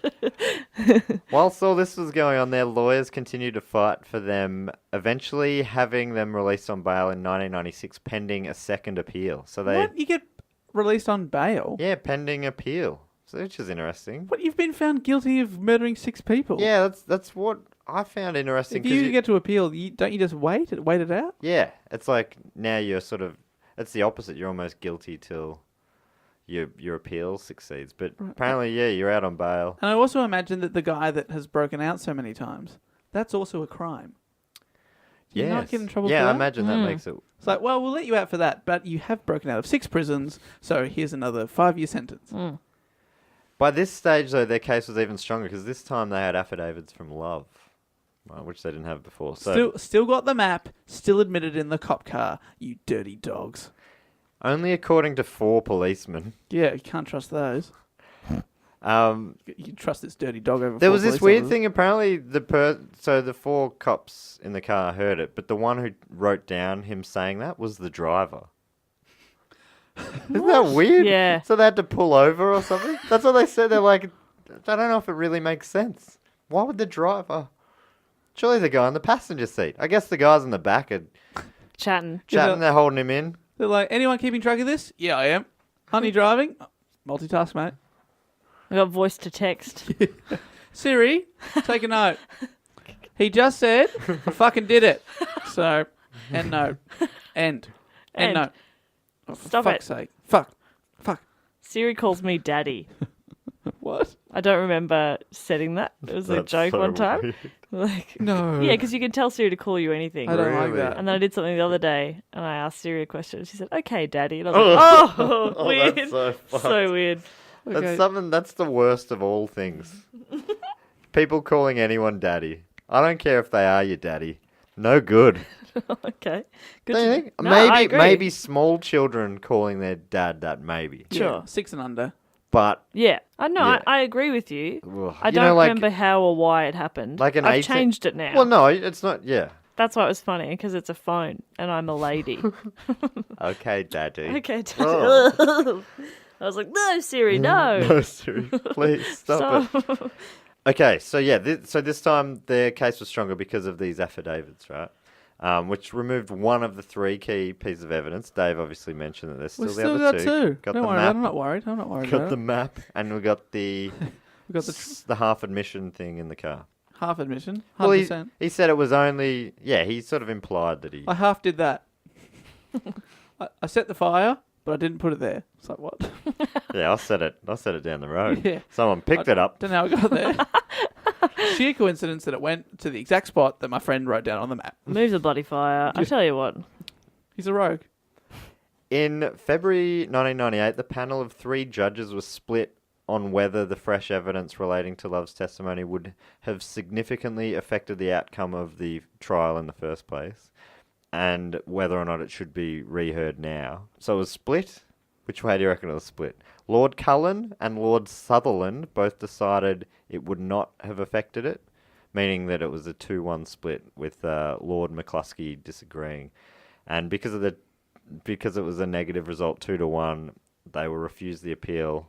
Whilst all this was going on, their lawyers continued to fight for them, eventually having them released on bail in 1996, pending a second appeal. So they, What? You get released on bail? yeah, pending appeal, so which is interesting. What? You've been found guilty of murdering 6 people? Yeah, that's what I found interesting. If you get to appeal, don't you just wait it out? yeah, it's like now you're sort of, it's the opposite. You're almost guilty till your appeal succeeds. But apparently, yeah, you're out on bail. And I also imagine that the guy that has broken out so many times, that's also a crime. Do you not get in trouble yeah, for I that? imagine that makes it. It's like, well, we'll let you out for that, but you have broken out of 6 prisons, so here's another 5-year sentence. By this stage, though, their case was even stronger because this time they had affidavits from Love, which they didn't have before. So Still got the map, still admitted in the cop car, you dirty dogs. only according to 4 policemen. Yeah, you can't trust those. You can trust this dirty dog over There 4 was this police weird officers. thing. Apparently, so the 4 cops in the car heard it, but the one who wrote down him saying that was the driver. Isn't that weird? Yeah. So they had to pull over or something. That's what they said. They're like, I don't know if it really makes sense. Why would the driver? Surely the guy in the passenger seat. I guess the guys in the back are Chatting. chatting. They're holding him in. They're like, anyone keeping track of this? Yeah, I am. Honey driving? Multitask, mate. I got voice to text. Siri, take a note. He just said, I fucking did it. So, end note. End note. Oh, for Stop fuck's it. sake. Fuck. Siri calls me daddy. What? I don't remember setting that. It was a That's joke so one time. weird. Like, No. yeah, because you can tell Siri to call you anything. I don't like Really? that. And then I did something the other day, and I asked Siri a question. And she said, "Okay, Daddy." And I was like, "Oh, Oh, weird, that's so fucked. so weird." Okay. That's the worst of all things. People calling anyone daddy. I don't care if they are your daddy. No good. Okay, good. Don't you to- think? No, I agree. Maybe small children calling their dad that, maybe. Yeah, Sure. 6 and under. But Yeah, I know. Yeah. I agree with you. ugh, I you don't know, like, remember how or why it happened. like an I've 18 changed it now. Well, no, it's not. Yeah. That's why it was funny, because it's a phone, and I'm a lady. Okay, daddy. Okay, Daddy. Oh. I was like, "No, Siri, no." No, Siri, please stop it. Stop. Okay, so yeah, so this time their case was stronger because of these affidavits, right? Which removed one of the 3 key pieces of evidence. Dave obviously mentioned that there's still We've the still other got 2. 2. Got Don't the worry map. about it. I'm not worried. I'm not worried Got about the it. map, and we got the We got the the half admission thing in the car. half admission. 100%. Well, he said it was only. Yeah, he sort of implied that he. I half did that. I set the fire, but I didn't put it there. It's like, what? Yeah, I set it down the road. Yeah. Someone picked it up. Don't know how it got there. Sheer coincidence that it went to the exact spot that my friend wrote down on the map. Move the bloody fire. I tell you what. He's a rogue. In February 1998, the panel of 3 judges was split on whether the fresh evidence relating to Love's testimony would have significantly affected the outcome of the trial in the first place, and whether or not it should be reheard now. So it was split. Which way do you reckon it was split? Lord Cullen and Lord Sutherland both decided it would not have affected it, meaning that it was a 2-1 split, with Lord McCluskey disagreeing. And because it was a negative result, 2-1, they were refused the appeal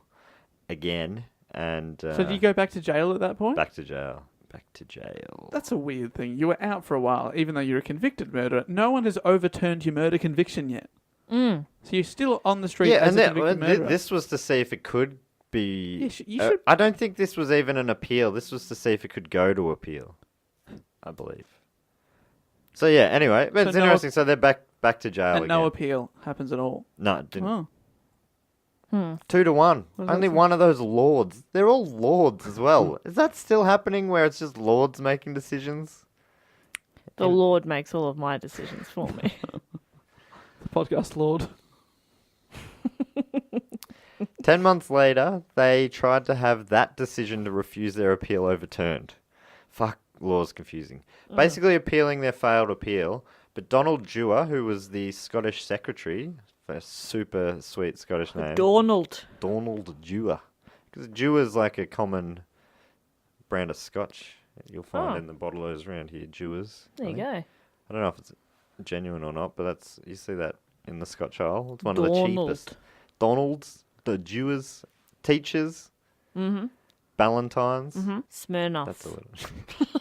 again, and So did you go back to jail at that point? back to jail. Back to jail. That's a weird thing. You were out for a while, even though you're a convicted murderer. No one has overturned your murder conviction yet. Mm. So you're still on the street Yeah, as and a convicted murderer. this was to see if it could be. Yeah, you should. I don't think this was even an appeal. This was to see if it could go to appeal, I believe. So yeah. Anyway, but So it's no- interesting. So they're back to jail and again. no appeal happens at all. No, it didn't. Oh. 2-1. What does Only that say? one of those lords. They're all lords as well. Is that still happening, where it's just lords making decisions? The Lord makes all of my decisions for me. The podcast lord. 10 months later, they tried to have that decision to refuse their appeal overturned. Fuck, law's confusing. Basically appealing their failed appeal, but Donald Dewar, who was the Scottish secretary, a super sweet Scottish name, Donald. Donald Dewar. Because Dewar's like a common brand of scotch you'll find Oh. in the bottlers around here, Dewars. There I you think. go. I don't know if it's genuine or not, but you see that in the Scotch aisle. It's one of Donald. the cheapest. Donald's, the Dewars, Teachers, Mm-hmm. Ballantines. Mm-hmm. Smirnoff. That's a little.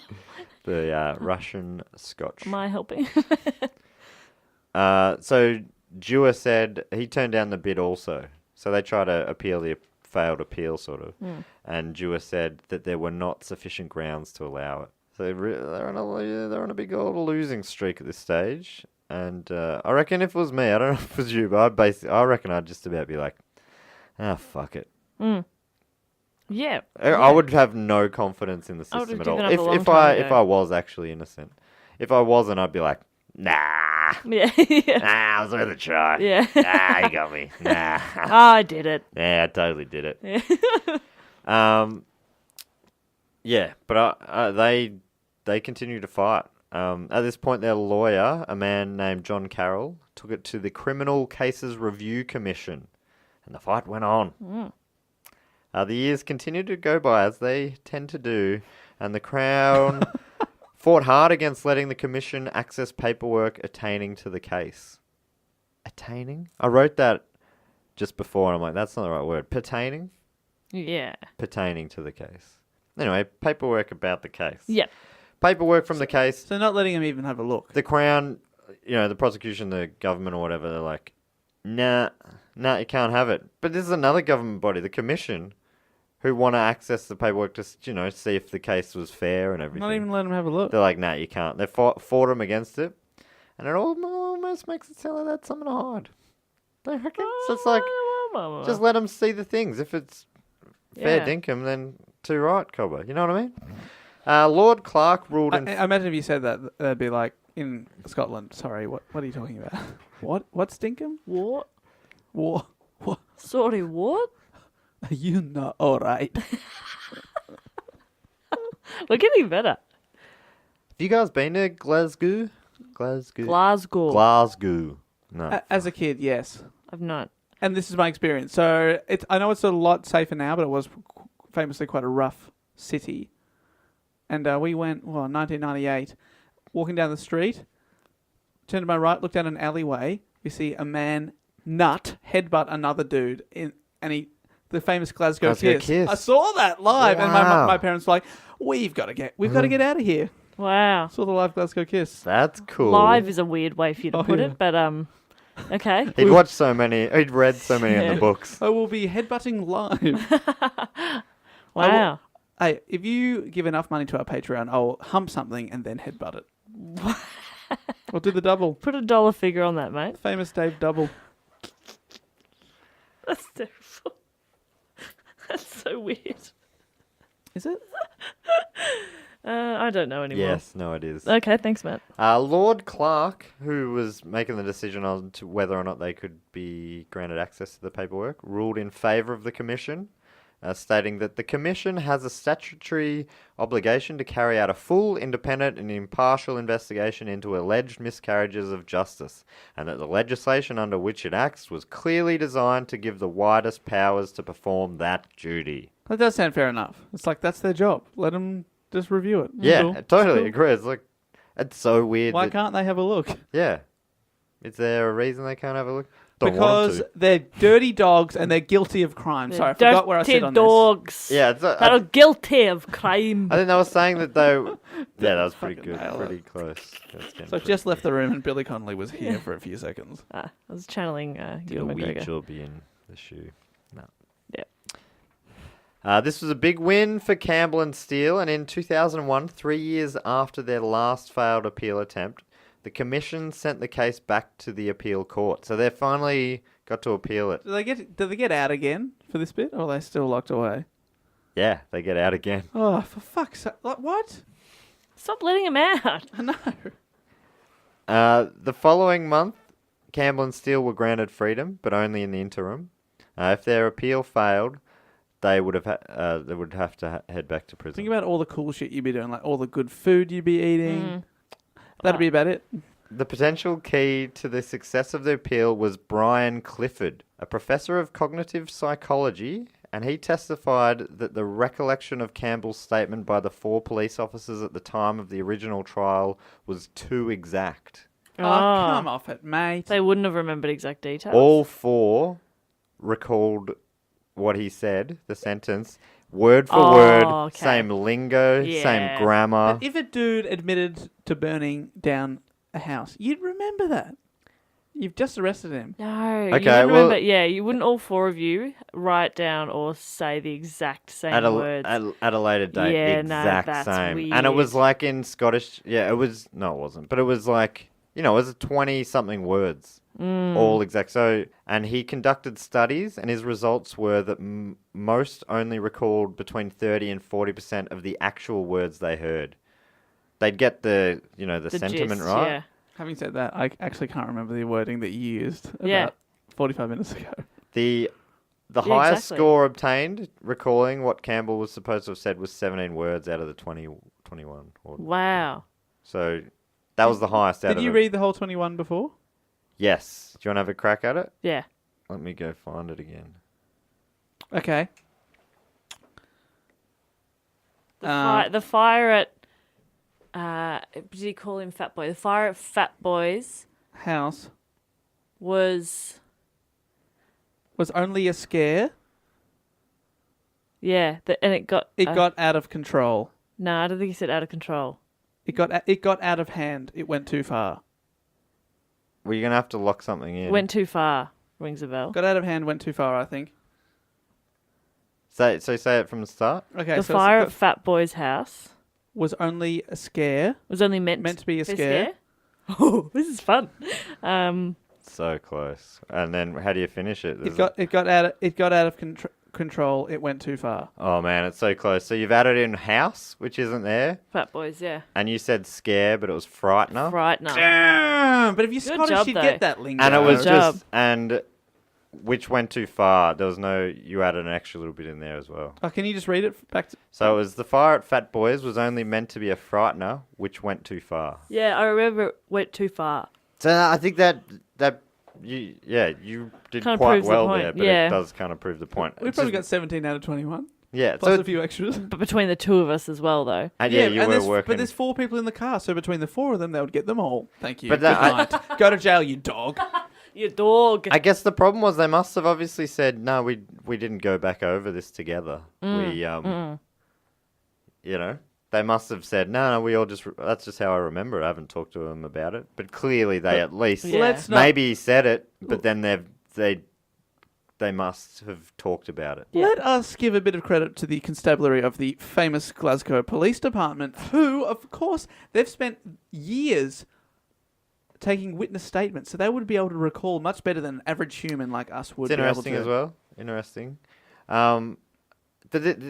The Russian Scotch. Am I helping? So Dewar said he turned down the bid also. So they tried to appeal the failed appeal, sort of. And Dewar said that there were not sufficient grounds to allow it. So they're on a big old losing streak at this stage. And I reckon if it was me, I don't know if it was you, but I reckon I'd just about be like, fuck it. Yeah. I would have no confidence in the I would system have at all. given up a long If time if ago. I was actually innocent, if I wasn't, I'd be like, nah, Yeah. Yeah. I was worth a try. Yeah. Nah, you got me. Nah, I did it. yeah, I totally did it. Yeah. Yeah, but they continue to fight. At this point, their lawyer, a man named John Carroll, took it to the Criminal Cases Review Commission, and the fight went on. The years continued to go by, as they tend to do, and the Crown fought hard against letting the Commission access paperwork attaining to the case. Attaining? I wrote that just before, and I'm like, that's not the right word. Pertaining? Yeah. Pertaining to the case. Anyway, paperwork about the case. Yep. Paperwork from the case. So not letting him even have a look. The Crown, the prosecution, the government or whatever, they're like, nah, you can't have it. But this is another government body, the Commission, who want to access the paperwork to, see if the case was fair and everything. Not even let them have a look. They're like, nah, you can't. They fought them against it. And it almost makes it sound like that's something to hide. They reckon? So it's like, just let them see the things. If it's fair dinkum, then too right, Cobber. You know what I mean? Lord Clark ruled in... I imagine if you said that, they'd be like, in Scotland, sorry, what are you talking about? What's dinkum? What? What? Sorry, what? Are you not all right? We're getting better. Have you guys been to Glasgow? Glasgow. No. As a kid, yes. I've not. And this is my experience. So I know it's a lot safer now, but it was famously quite a rough city. And we went, 1998, walking down the street, turned to my right, looked down an alleyway, we see a man headbutt another dude, the famous Glasgow kiss. I saw that live, and my parents were like, we've got to get out of here. Wow. Saw the live Glasgow kiss. That's cool. Live is a weird way for you to put it, but okay. He'd read so many in the books. I will be headbutting live. Wow. Hey, if you give enough money to our Patreon, I'll hump something and then headbutt it. I'll do the double. Put a dollar figure on that, mate. Famous Dave double. That's terrible. That's so weird. Is it? I don't know anymore. Yes, no, it is. Okay, thanks, Matt. Lord Clark, who was making the decision on to whether or not they could be granted access to the paperwork, ruled in favour of the Commission, stating that the Commission has a statutory obligation to carry out a full, independent and impartial investigation into alleged miscarriages of justice, and that the legislation under which it acts was clearly designed to give the widest powers to perform that duty. That does sound fair enough. It's like, that's their job. Let them just review it. Yeah, Cool. I totally Cool. agree. It's like, it's so weird. Why can't they have a look? Yeah. Is there a reason they can't have a look? Don't want Because them to. they're dirty dogs and they're guilty of crime. Sorry, I forgot where I said on dogs. Yeah, That are guilty of crime. I think they were saying that they... Yeah, that was pretty Fucking good. nailed Pretty it. close. this. So I've just left the room and Billy Connolly was here for a few seconds. I was channeling Did a Ewan wee McGregor. job in the shoe. No. Yeah. This was a big win for Campbell and Steele, and in 2001, 3 years after their last failed appeal attempt, the Commission sent the case back to the appeal court. So they finally got to appeal it. Do they get out again for this bit, or are they still locked away? Yeah, they get out again. Oh, for fuck's sake! Like, what? Stop letting him out. I know. The following month, Campbell and Steele were granted freedom, but only in the interim. If their appeal failed, they would have to head back to prison. Think about all the cool shit you'd be doing, like all the good food you'd be eating. That'd be about it. The potential key to the success of the appeal was Brian Clifford, a professor of cognitive psychology, and he testified that the recollection of Campbell's statement by the 4 police officers at the time of the original trial was too exact. Oh, come off it, mate. They wouldn't have remembered exact details. All 4 recalled what he said, the sentence, word for word, okay. same lingo, Yeah. same grammar. But if a dude admitted to burning down a house, you'd remember that. You've just arrested him. No. Okay, you wouldn't remember, you wouldn't all 4 of you write down or say the exact same words. At a later date, Yeah, the no, exact that's same. And it was weird. like in Scottish, it wasn't, but it was like, it was 20-something words, all exact. So, and he conducted studies, and his results were that most only recalled between 30 and 40% of the actual words they heard. They'd get the sentiment gist, right. Yeah. Having said that, I actually can't remember the wording that you used about Yeah. 45 minutes ago. The Yeah, highest exactly. score obtained, recalling what Campbell was supposed to have said, was 17 words out of the 21. Wow. So that was the highest out of Did you it. read the whole 21 before? Yes. Do you want to have a crack at it? Yeah. Let me go find it again. Okay. The fire at... did he call him Fat Boy? The fire at Fat Boys House was... was only a scare. Yeah, and it got... It got out of control. No, I don't think he said out of control. It got out of hand. It went too far. Well, you're going to have to lock something in. Went too far. rings a bell. Got out of hand, went too far, I think. So say it from the start. Okay, The so fire it at Fat Boy's house was only a scare. was only meant to be a for scare. Oh, this is fun. So close. And then how do you finish it? It got out of control. It went too far. Oh man, it's so close. So you've added in house, which isn't there, Fat Boys, yeah. and you said scare, but it was frightener. Frightener. Damn! But if you're Good Scottish, job, you'd though. get that lingo. And it was Good job. just which went too far. There was no. You added an extra little bit in there as well. Oh, can you just read it back to... So it was the fire at Fat Boys was only meant to be a frightener, which went too far. Yeah, I remember it went too far. So I think that you did Kinda quite proves the well point, there, but yeah. it does kind of prove the point. We It's probably just- got 17 out of 21. yeah. Plus So a few extras. But between the two of us as well, though. and you and were there's, working. But there's 4 people in the car, so between the 4 of them, they would get them all. Thank you. But Good that- night. Go to jail, you dog. Your dog. I guess the problem was they must have obviously said no. We didn't go back over this together. You know, they must have said no. We all just that's just how I remember it. I haven't talked to them about it, but clearly they at least Yeah. Let's not... maybe said it, but then they must have talked about it. Yeah. Let us give a bit of credit to the constabulary of the famous Glasgow Police Department, who, of course, they've spent years taking witness statements, so they would be able to recall much better than an average human like us would It's be able interesting to. as well. Interesting.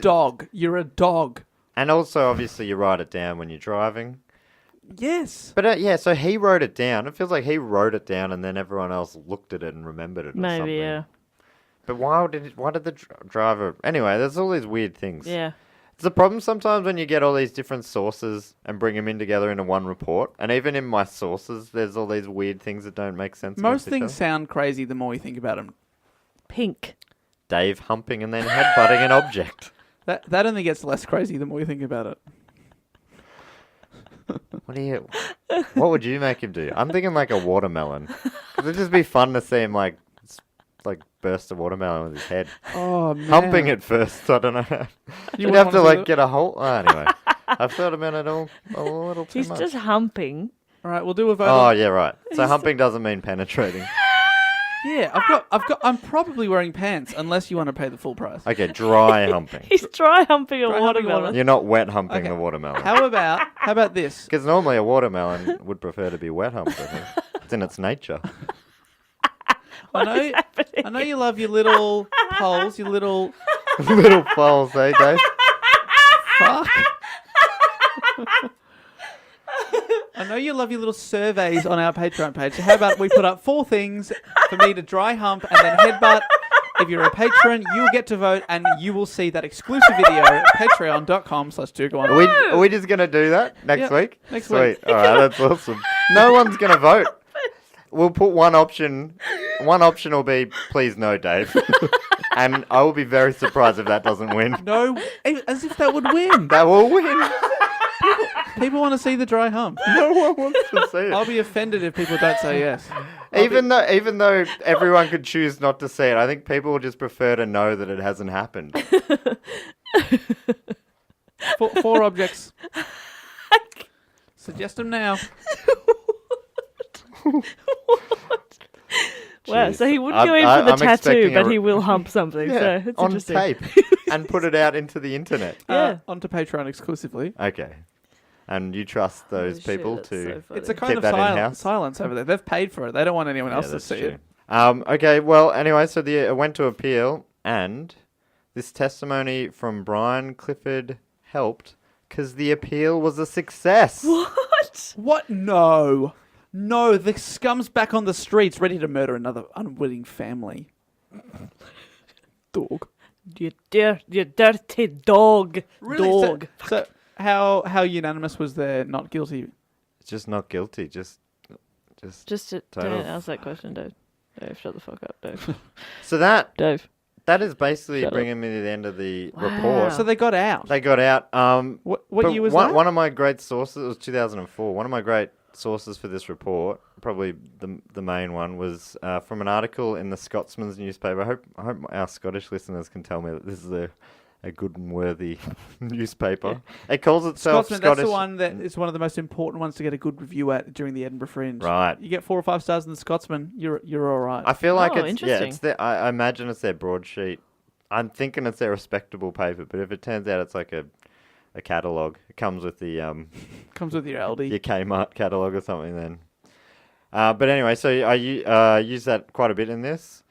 Dog. You're a dog. And also, obviously, you write it down when you're driving. Yes. But yeah, so he wrote it down. It feels like he wrote it down, and then everyone else looked at it and remembered it. Or Maybe, something. yeah. But why did the driver? Anyway, there's all these weird things. Yeah. It's the problem sometimes when you get all these different sources and bring them in together into one report. And even in my sources, there's all these weird things that don't make sense. Most against each things other. sound crazy the more you think about them. Pink. Dave humping and then headbutting an object. That only gets less crazy the more you think about it. What would you make him do? I'm thinking like a watermelon. 'Cause it'd just be fun to see him like burst a watermelon with his head. Oh, man. Humping it first, I don't know. You You'd have to wouldn't wanna see get a whole... anyway, I've thought about it all a little too He's much. just humping. All right, we'll do a vote. Oh, yeah, right. So humping doesn't mean penetrating. Yeah, I'm probably wearing pants unless you want to pay the full price. Okay, dry humping. He's dry humping a Dry humping watermelon. You're not wet humping Okay. the watermelon. How about this? Because normally a watermelon would prefer to be wet humped, I think. It's in its nature. I know you love your little poles, your little Little foals, eh, Dave? fuck. I know you love your little surveys on our Patreon page. So how about we put up 4 things for me to dry hump and then headbutt? If you're a patron, you'll get to vote and you will see that exclusive video at patreon.com/2go1. Are we just going to do that next Yep, week? next Sweet. week. All right, that's awesome. No one's going to vote. We'll put one option. One option will be, please no, Dave. And I will be very surprised if that doesn't win. No, as if that would win. That will win. People want to see the dry hump. No one wants to see it. I'll be offended if people don't say yes. Even though everyone could choose not to see it, I think people will just prefer to know that it hasn't happened. 4 objects. Suggest them now. Wow, Jeez. so he wouldn't go in for the I'm tattoo, expecting but he will hump something. Yeah, So it's on interesting. tape and put it out into the internet. Yeah. Onto Patreon exclusively. Okay. And you trust those Shit, people that's to... so funny. It's a kind Keep of that in-house. silence over there. They've paid for it. They don't want anyone else to that's see true. it. Okay, well, anyway, so it went to appeal, and this testimony from Brian Clifford helped because the appeal was a success. What? What? No. No, the scum's back on the streets ready to murder another unwitting family. Dog. You dirty dog. Really? Dog. So how unanimous was their not guilty? Just not guilty, just Just Total. don't ask that question, Dave. Dave, shut the fuck up, Dave. So that Dave. is basically Shut up. bringing me to the end of the Wow. report. So they got out. They got out. What but year was one, that? one of my great sources, it was 2004. One of my great sources for this report, probably the main one, was from an article in the Scotsman's newspaper. I hope our Scottish listeners can tell me that this is a good and worthy newspaper. It calls itself Scotsman, Scottish. that's the one that is one of the most important ones to get a good review at during the Edinburgh Fringe. Right. You get 4 or 5 stars in the Scotsman, you're all right. I feel like Oh, it's interesting. it's their, I imagine it's their broadsheet. I'm thinking it's their respectable paper, but if it turns out it's like a catalogue, it comes with the Comes with your LD. your Kmart catalogue or something then. But anyway, so I use that quite a bit in this.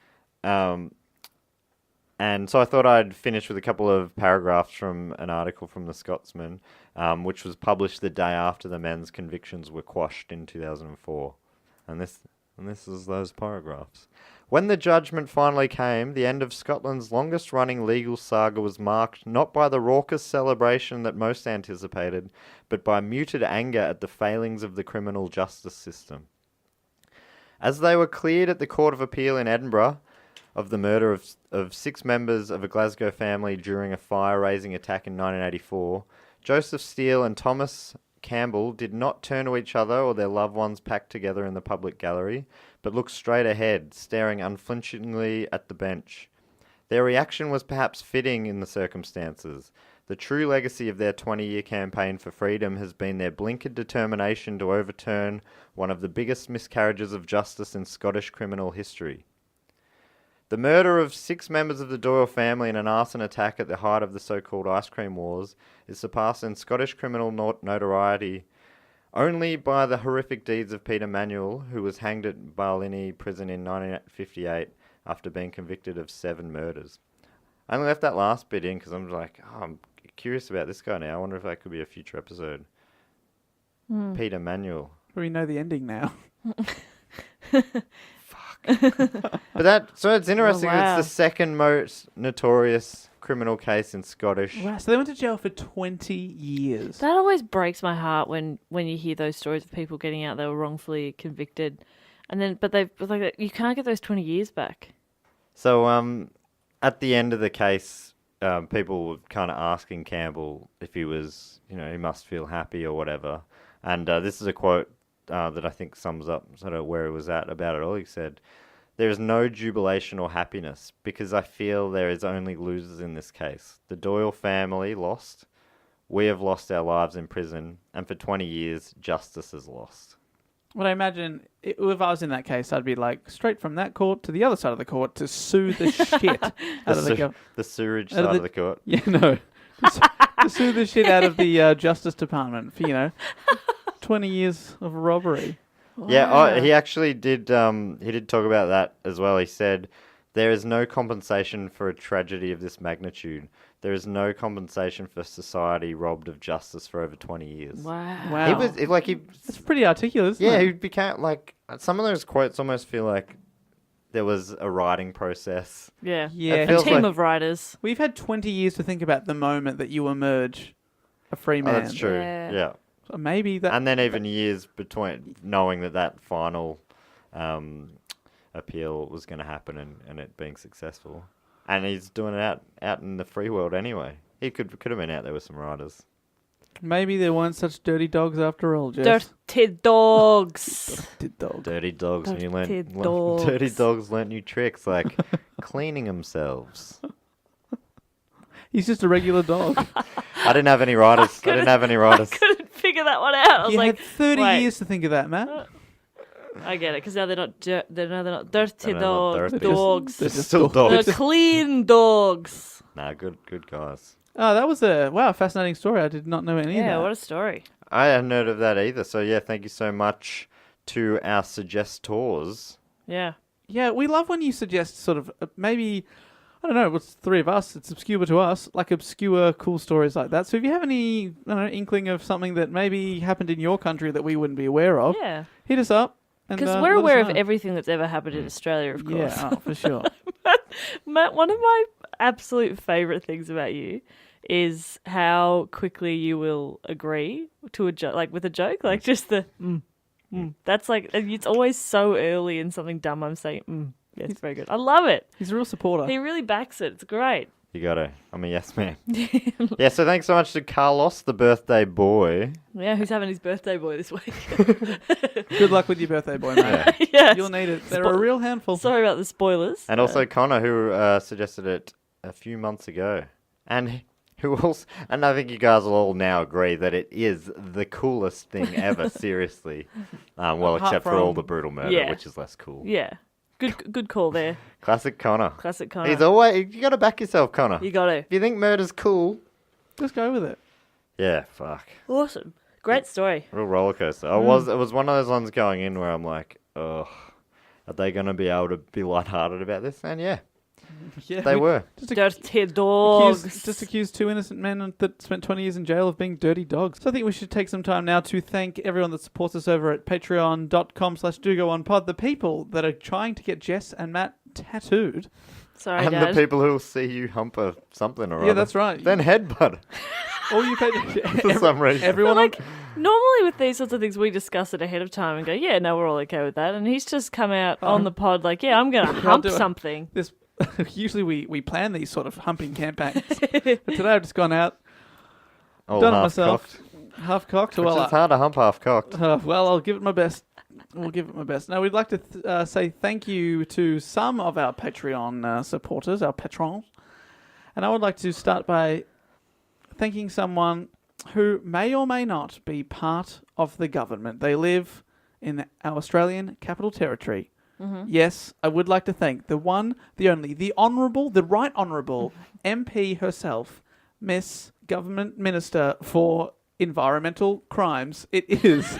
And so I thought I'd finish with a couple of paragraphs from an article from the Scotsman, which was published the day after the men's convictions were quashed in 2004. And this is those paragraphs. When the judgment finally came, the end of Scotland's longest-running legal saga was marked not by the raucous celebration that most anticipated, but by muted anger at the failings of the criminal justice system. As they were cleared at the Court of Appeal in Edinburgh of the murder of 6 members of a Glasgow family during a fire-raising attack in 1984, Joseph Steele and Thomas Campbell did not turn to each other or their loved ones packed together in the public gallery, but looked straight ahead, staring unflinchingly at the bench. Their reaction was perhaps fitting in the circumstances. The true legacy of their 20-year campaign for freedom has been their blinkered determination to overturn one of the biggest miscarriages of justice in Scottish criminal history. The murder of 6 members of the Doyle family in an arson attack at the height of the so-called Ice Cream Wars is surpassed in Scottish criminal notoriety only by the horrific deeds of Peter Manuel, who was hanged at Barlinnie prison in 1958 after being convicted of 7 murders. I only left that last bit in because I'm like, I'm curious about this guy now. I wonder if that could be a future episode. Peter Manuel. We know the ending now. But so it's interesting. wow. It's the second most notorious criminal case in Scottish. Wow, so they went to jail for 20 years. That always breaks my heart when you hear those stories of people getting out they were wrongfully convicted, and then but you can't get those 20 years back. So at the end of the case, people were kind of asking Campbell if he was, he must feel happy or whatever. And this is a quote that I think sums up sort of where he was at about it all. He said, "There is no jubilation or happiness because I feel there is only losers in this case. The Doyle family lost. We have lost our lives in prison. And for 20 years, justice is lost." Well, I imagine if I was in that case, I'd be like straight from that court to the other side of the court to sue the shit out of The sewerage out of side of the court. Yeah, no. To sue the shit out of the Justice Department for, 20 years of robbery. Yeah, he actually did. He did talk about that as well. He said, "There is no compensation for a tragedy of this magnitude. There is no compensation for society robbed of justice for over 20 years." Wow. He was That's pretty articulate, isn't yeah. it? He became like some of those quotes almost feel like there was a writing process. Yeah. Yeah. It A feels team like- of writers. We've had 20 years to think about the moment that you emerge a free Oh, man. that's true. Yeah. Yeah. So maybe that... And then even years between knowing that final appeal was going to happen and it being successful. And he's doing it out in the free world anyway. He could have been out there with some riders. Maybe there weren't such dirty dogs after all, Jess. Dirty dogs. Dirty dog. Dirty dogs. And you Dirty learn dogs. dirty dogs learn new tricks like cleaning themselves. He's just a regular dog. I didn't have any riders. I didn't have any riders. I couldn't figure that one out. I was You like, had 30 wait. years to think of that, Matt. I get it, because now they're not dirty They're not dogs. dirty. Dogs. They're It's just still dogs. They're dogs. clean dogs. Nah, good guys. Oh, that was a fascinating story. I did not know any of Yeah, that. what a story. I hadn't heard of that either. So yeah, thank you so much to our suggestors. Yeah. Yeah, we love when you suggest sort of maybe, I don't know, it's 3 of us, it's obscure to us, like obscure cool stories like that. So if you have any, I don't know, inkling of something that maybe happened in your country that we wouldn't be aware of, Yeah. hit us up. Because we're aware of everything that's ever happened in Australia, of course. Yeah, oh, for sure. Matt, one of my absolute favourite things about you is how quickly you will agree to a joke, like with a joke, like just the That's like, it's always so early in something dumb I'm saying, yeah, it's very good. I love it. He's a real supporter. He really backs it. It's great. You gotta. I'm a yes man. Yeah, so thanks so much to Carlos, the birthday boy. Yeah, who's having his birthday boy this week? Good luck with your birthday, boy, mate. Yes. You'll need it. They're a real handful. Sorry about the spoilers. And also Connor, who suggested it a few months ago. and who also, and I think you guys will all now agree that it is the coolest thing ever. Seriously, well, Apart except for all from- the brutal murder, Yeah. which is less cool. Yeah. Good call there. Classic Connor. Classic Connor. He's always, you got to back yourself, Connor. You got to. If you think murder's cool, Just go with it. yeah, fuck. Awesome. Great story. Real roller coaster. It was one of those ones going in where I'm like, ugh, are they going to be able to be lighthearted about this? And yeah, Yeah, they were. Dirty dogs. Just accused two innocent men that spent 20 years in jail of being dirty dogs. So I think we should take some time now to thank everyone that supports us over at patreon.com/dogoonpod, the people that are trying to get Jess and Matt tattooed. Sorry, And Dad. the people who will see you hump a something or Yeah, other. that's right. Then headbutt All you for some reason. everyone But normally with these sorts of things, we discuss it ahead of time and go, yeah, no, we're all okay with that. And he's just come out on the pod like, yeah, I'm going to hump do it. something. this usually we plan these sort of humping campaigns. But today I've just gone out, All done it half myself, cocked. half cocked. Which Well, is hard to hump half cocked. well, I'll give it my best. We'll give it my best. Now, we'd like to say thank you to some of our Patreon supporters, our patrons. And I would like to start by thanking someone who may or may not be part of the government. They live in our Australian Capital Territory. Yes, I would like to thank the one, the only, the Honourable, the Right Honourable MP herself, Miss Government Minister for Environmental Crimes. It is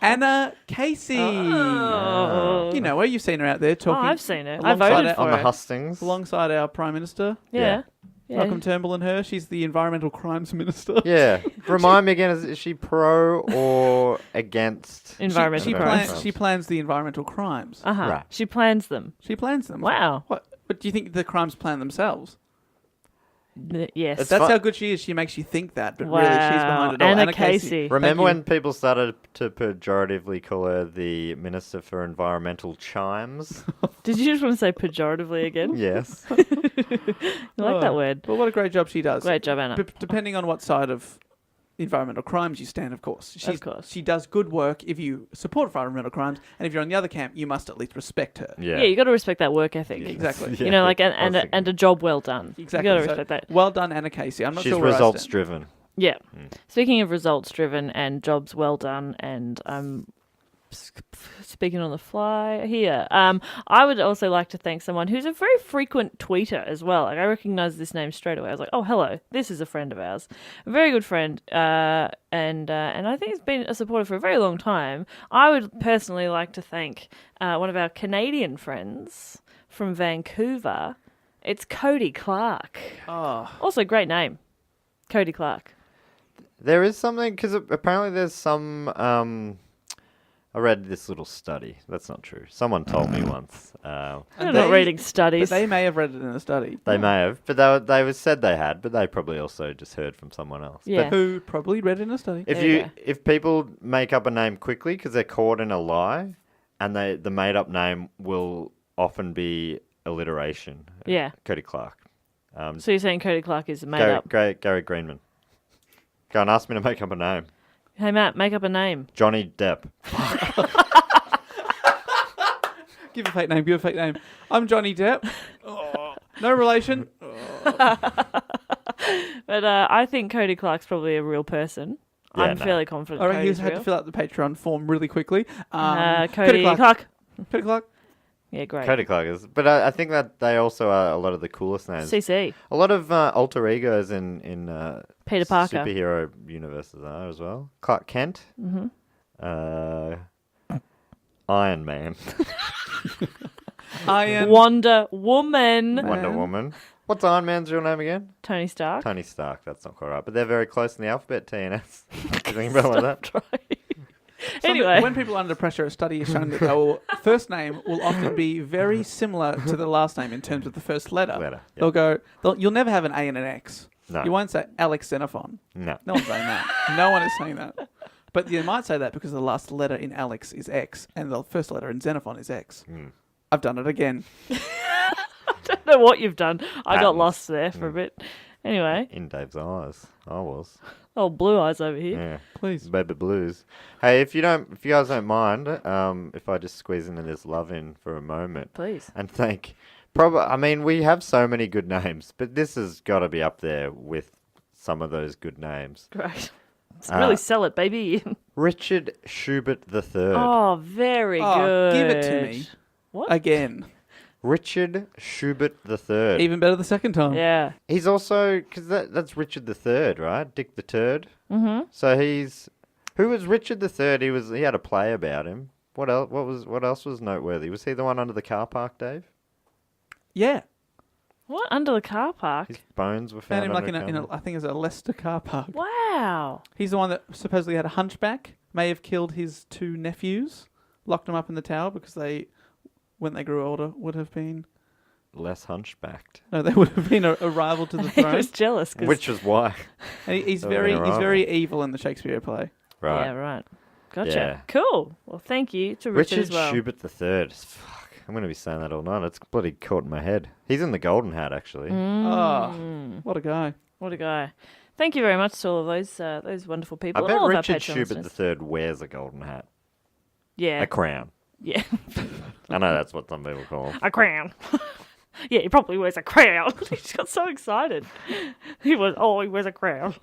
Anna Casey. Oh. You know her. You've seen her out there Oh, talking I've seen it. I alongside voted it for On the it. hustings. alongside our Prime Minister, Yeah. Yeah. Malcolm Turnbull, and her. She's the Environmental Crimes Minister. Yeah. Remind me again, is she pro or against? Environmental She crimes. plans. She plans the environmental crimes. Uh-huh. Right. She plans them. She plans them. Wow. What? But do you think the crimes plan themselves? Yes. It's That's fu- how good she is. She makes you think that, but wow. really she's behind it all. Anna Casey. Remember you. when people started to pejoratively call her the Minister for Environmental Chimes? Did you just want to say pejoratively again? Yes. You like that word. But what a great job she does. Great job, Anna. Depending on what side of environmental crimes you stand, of course. course. She does good work if you support environmental crimes, and if you're on the other camp, you must at least respect her. Yeah. Yeah, you got to respect that work ethic. Exactly. Yeah, You know, like I was thinking. and a job well done. Exactly. You got to So, respect that. Well done, Anna Casey. I'm not She's sure where I results stand. driven. Yeah. Speaking of results driven and jobs well done, and speaking on the fly here, I would also like to thank someone who's a very frequent tweeter as well. Like I recognised this name straight away. I was like, oh, hello, this is a friend of ours, a very good friend, and I think he's been a supporter for a very long time. I would personally like to thank one of our Canadian friends from Vancouver. It's Cody Clark. Oh, Also, great name, Cody Clark. There is something, because apparently there's some, I read this little study. That's not true. Someone told me once. I'm And not they- reading but studies. they may have read it in a study. They may have, but they said they had, but they probably also just heard from someone else. Yeah. Who probably read it in a study. If There you you go. if people make up a name quickly because they're caught in a lie, and the made up name will often be alliteration. Yeah. Cody Clark. So you're saying Cody Clark is made Gary, up? Gary Greenman. Go and ask me to make up a name. Hey Matt, make up a name. Johnny Depp. Give a fake name. Give a fake name. I'm Johnny Depp. Oh, no relation. But I think Cody Clark's probably a real person. Yeah, I'm no. fairly confident. All right, Cody's he's had real. to fill out the Patreon form really quickly. Cody Clark. Cody Clark. Yeah, great. Cody Clark is. But I think that they also are a lot of the coolest names. CC. A lot of alter egos in Peter Parker. superhero universes are as well. Clark Kent. Mm-hmm. Iron Man. Iron. Wonder Woman. Wonder Woman. What's Iron Man's real name again? Tony Stark. Tony Stark. That's not quite right, but they're very close in the alphabet. T and S. You think about it like that? Anyway. When people are under pressure, a study has shown that their first name will often be very similar to the last name in terms of the first letter. Yep. You'll never have an A and an X. No. You won't say Alex Xenophon. No. No one's saying that. No one is saying that. But you might say that because the last letter in Alex is X and the first letter in Xenophon is X. I've done it again. I don't know what you've done. I got Patterns. lost there for a bit. Anyway. In Dave's eyes, I was. Oh, blue eyes over here. Yeah. Please. Baby blues. Hey, if you guys don't mind, if I just squeeze into this love in for a moment Please. and thank I mean, we have so many good names, but this has got to be up there with some of those good names. Great. Really sell it, baby. Richard Schubert III. Oh, very Oh, good. give it to me. What? Again. Richard Schubert III. Even better the second time. Yeah. He's also, because that's Richard III, right? Dick the Turd. Mm-hmm. So who was Richard III? He had a play about him. What else? What else was noteworthy? Was he the one under the car park, Dave? Yeah. What? Under the car park? His bones were Found found him like under in a a, car. I think it was a Leicester car park. Wow. He's the one that supposedly had a hunchback, may have killed his 2 nephews, locked them up in the tower because they, when they grew older, would have been... Less hunchbacked. No, they would have been a rival to the He throne. was jealous. 'Cause- Which was why. And he's That would've been a he's rival. very evil in the Shakespeare play. Right. Yeah, right. Gotcha. Yeah. Cool. Well, thank you to Richard, Richard as well. Schubert III. Fuck, I'm going to be saying that all night. It's bloody caught in my head. He's in the Golden Hat, actually. Oh, what a guy. What a guy. Thank you very much to all of those wonderful I people. and bet all of our Richard Patreon Schubert listeners. III wears a golden hat. Yeah. A crown. Yeah. I know that's what some people call him. A crown. Yeah, he probably wears a crown. He just got so excited. He wears a crown.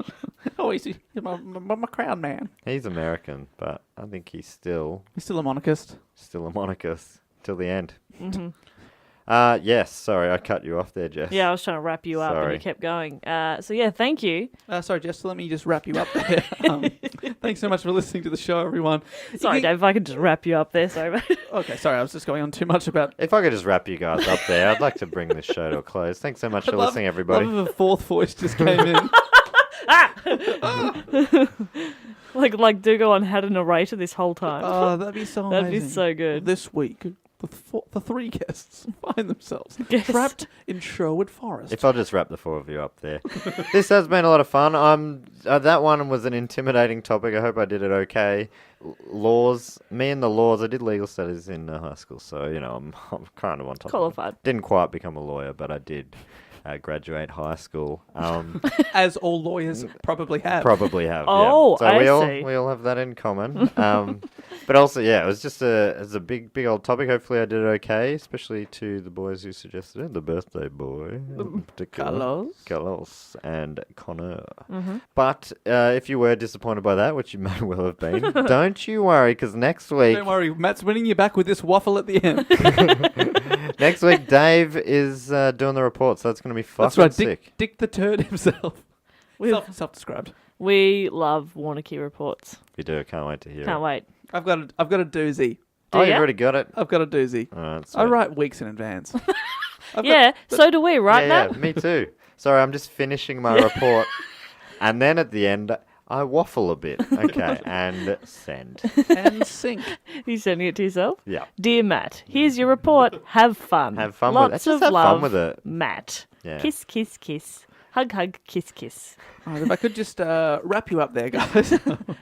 Oh, he's my crown man. He's American, but I think he's still He's still a monarchist. a monarchist till the end. Mm-hmm. Yes, sorry, I cut you off there, Jess. Yeah, I was trying to wrap you up and Sorry. you kept going. So yeah, thank you. Sorry, Jess, let me just wrap you up there. Thanks so much for listening to the show, everyone. Sorry, Dave, if I could just wrap you up there. Sorry, mate. Okay, sorry, I was just going on too much about... If I could just wrap you guys up there, I'd like to bring this show to a close. Thanks so much for listening, everybody. Love of a fourth voice just came in. like Dougal had a narrator this whole time. Oh, that'd be so amazing. That'd be so good. This week, the 3 guests find themselves Yes. trapped in Sherwood Forest. If I'll just wrap the 4 of you up there. This has been a lot of fun. That one was an intimidating topic. I hope I did it okay. Laws. Me and the laws. I did legal studies in high school, so, I'm kind of on top of Qualified. it. Didn't quite become a lawyer, but I did graduate high school. As all lawyers probably have. Probably have. Oh, yeah. So I see. we all have that in common. But also, yeah, it was just a big old topic. Hopefully, I did it okay, especially to the boys who suggested it. The birthday boy, in particular, Carlos and Connor. Mm-hmm. But if you were disappointed by that, which you may well have been, don't you worry, because next week, Don't worry, Matt's winning you back with this waffle at the end. next week, Dave is doing the report, so it's going to be fucking That's right, sick. Dick the Turd himself. We've- Self-described. We love Warnocky reports. We do. Can't wait to hear Can't it. wait. I've got a doozy. Oh, you've ya? already got it? I've got a doozy. All right, I sweet. write weeks in advance. Yeah, so do we, right, yeah, Matt? me too. Sorry, I'm just finishing my report. And then at the end, I waffle a bit. Okay, and send. And sync. You sending it to yourself? Yeah. Dear Matt, here's your report. Have fun. Have fun with it. Lots Just of have fun love, with it. Matt. Yeah. Kiss, kiss, kiss. Hug, hug, kiss, kiss. All right, if I could just wrap you up there, guys.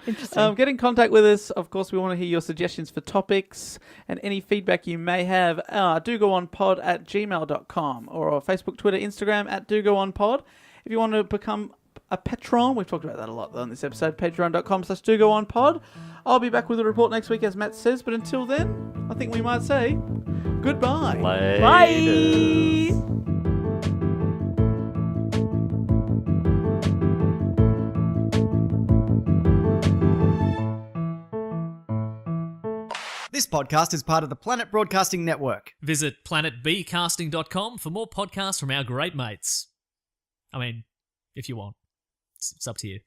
Interesting. Get in contact with us. Of course, we want to hear your suggestions for topics and any feedback you may have. Do go on pod at gmail.com or on Facebook, Twitter, Instagram at do go on pod. If you want to become a patron, we've talked about that a lot on this episode, patreon.com/do go on pod. I'll be back with a report next week, as Matt says, but until then, I think we might say goodbye. Bye. This podcast is part of the Planet Broadcasting Network. Visit planetbcasting.com for more podcasts from our great mates. I mean, if you want. It's up to you.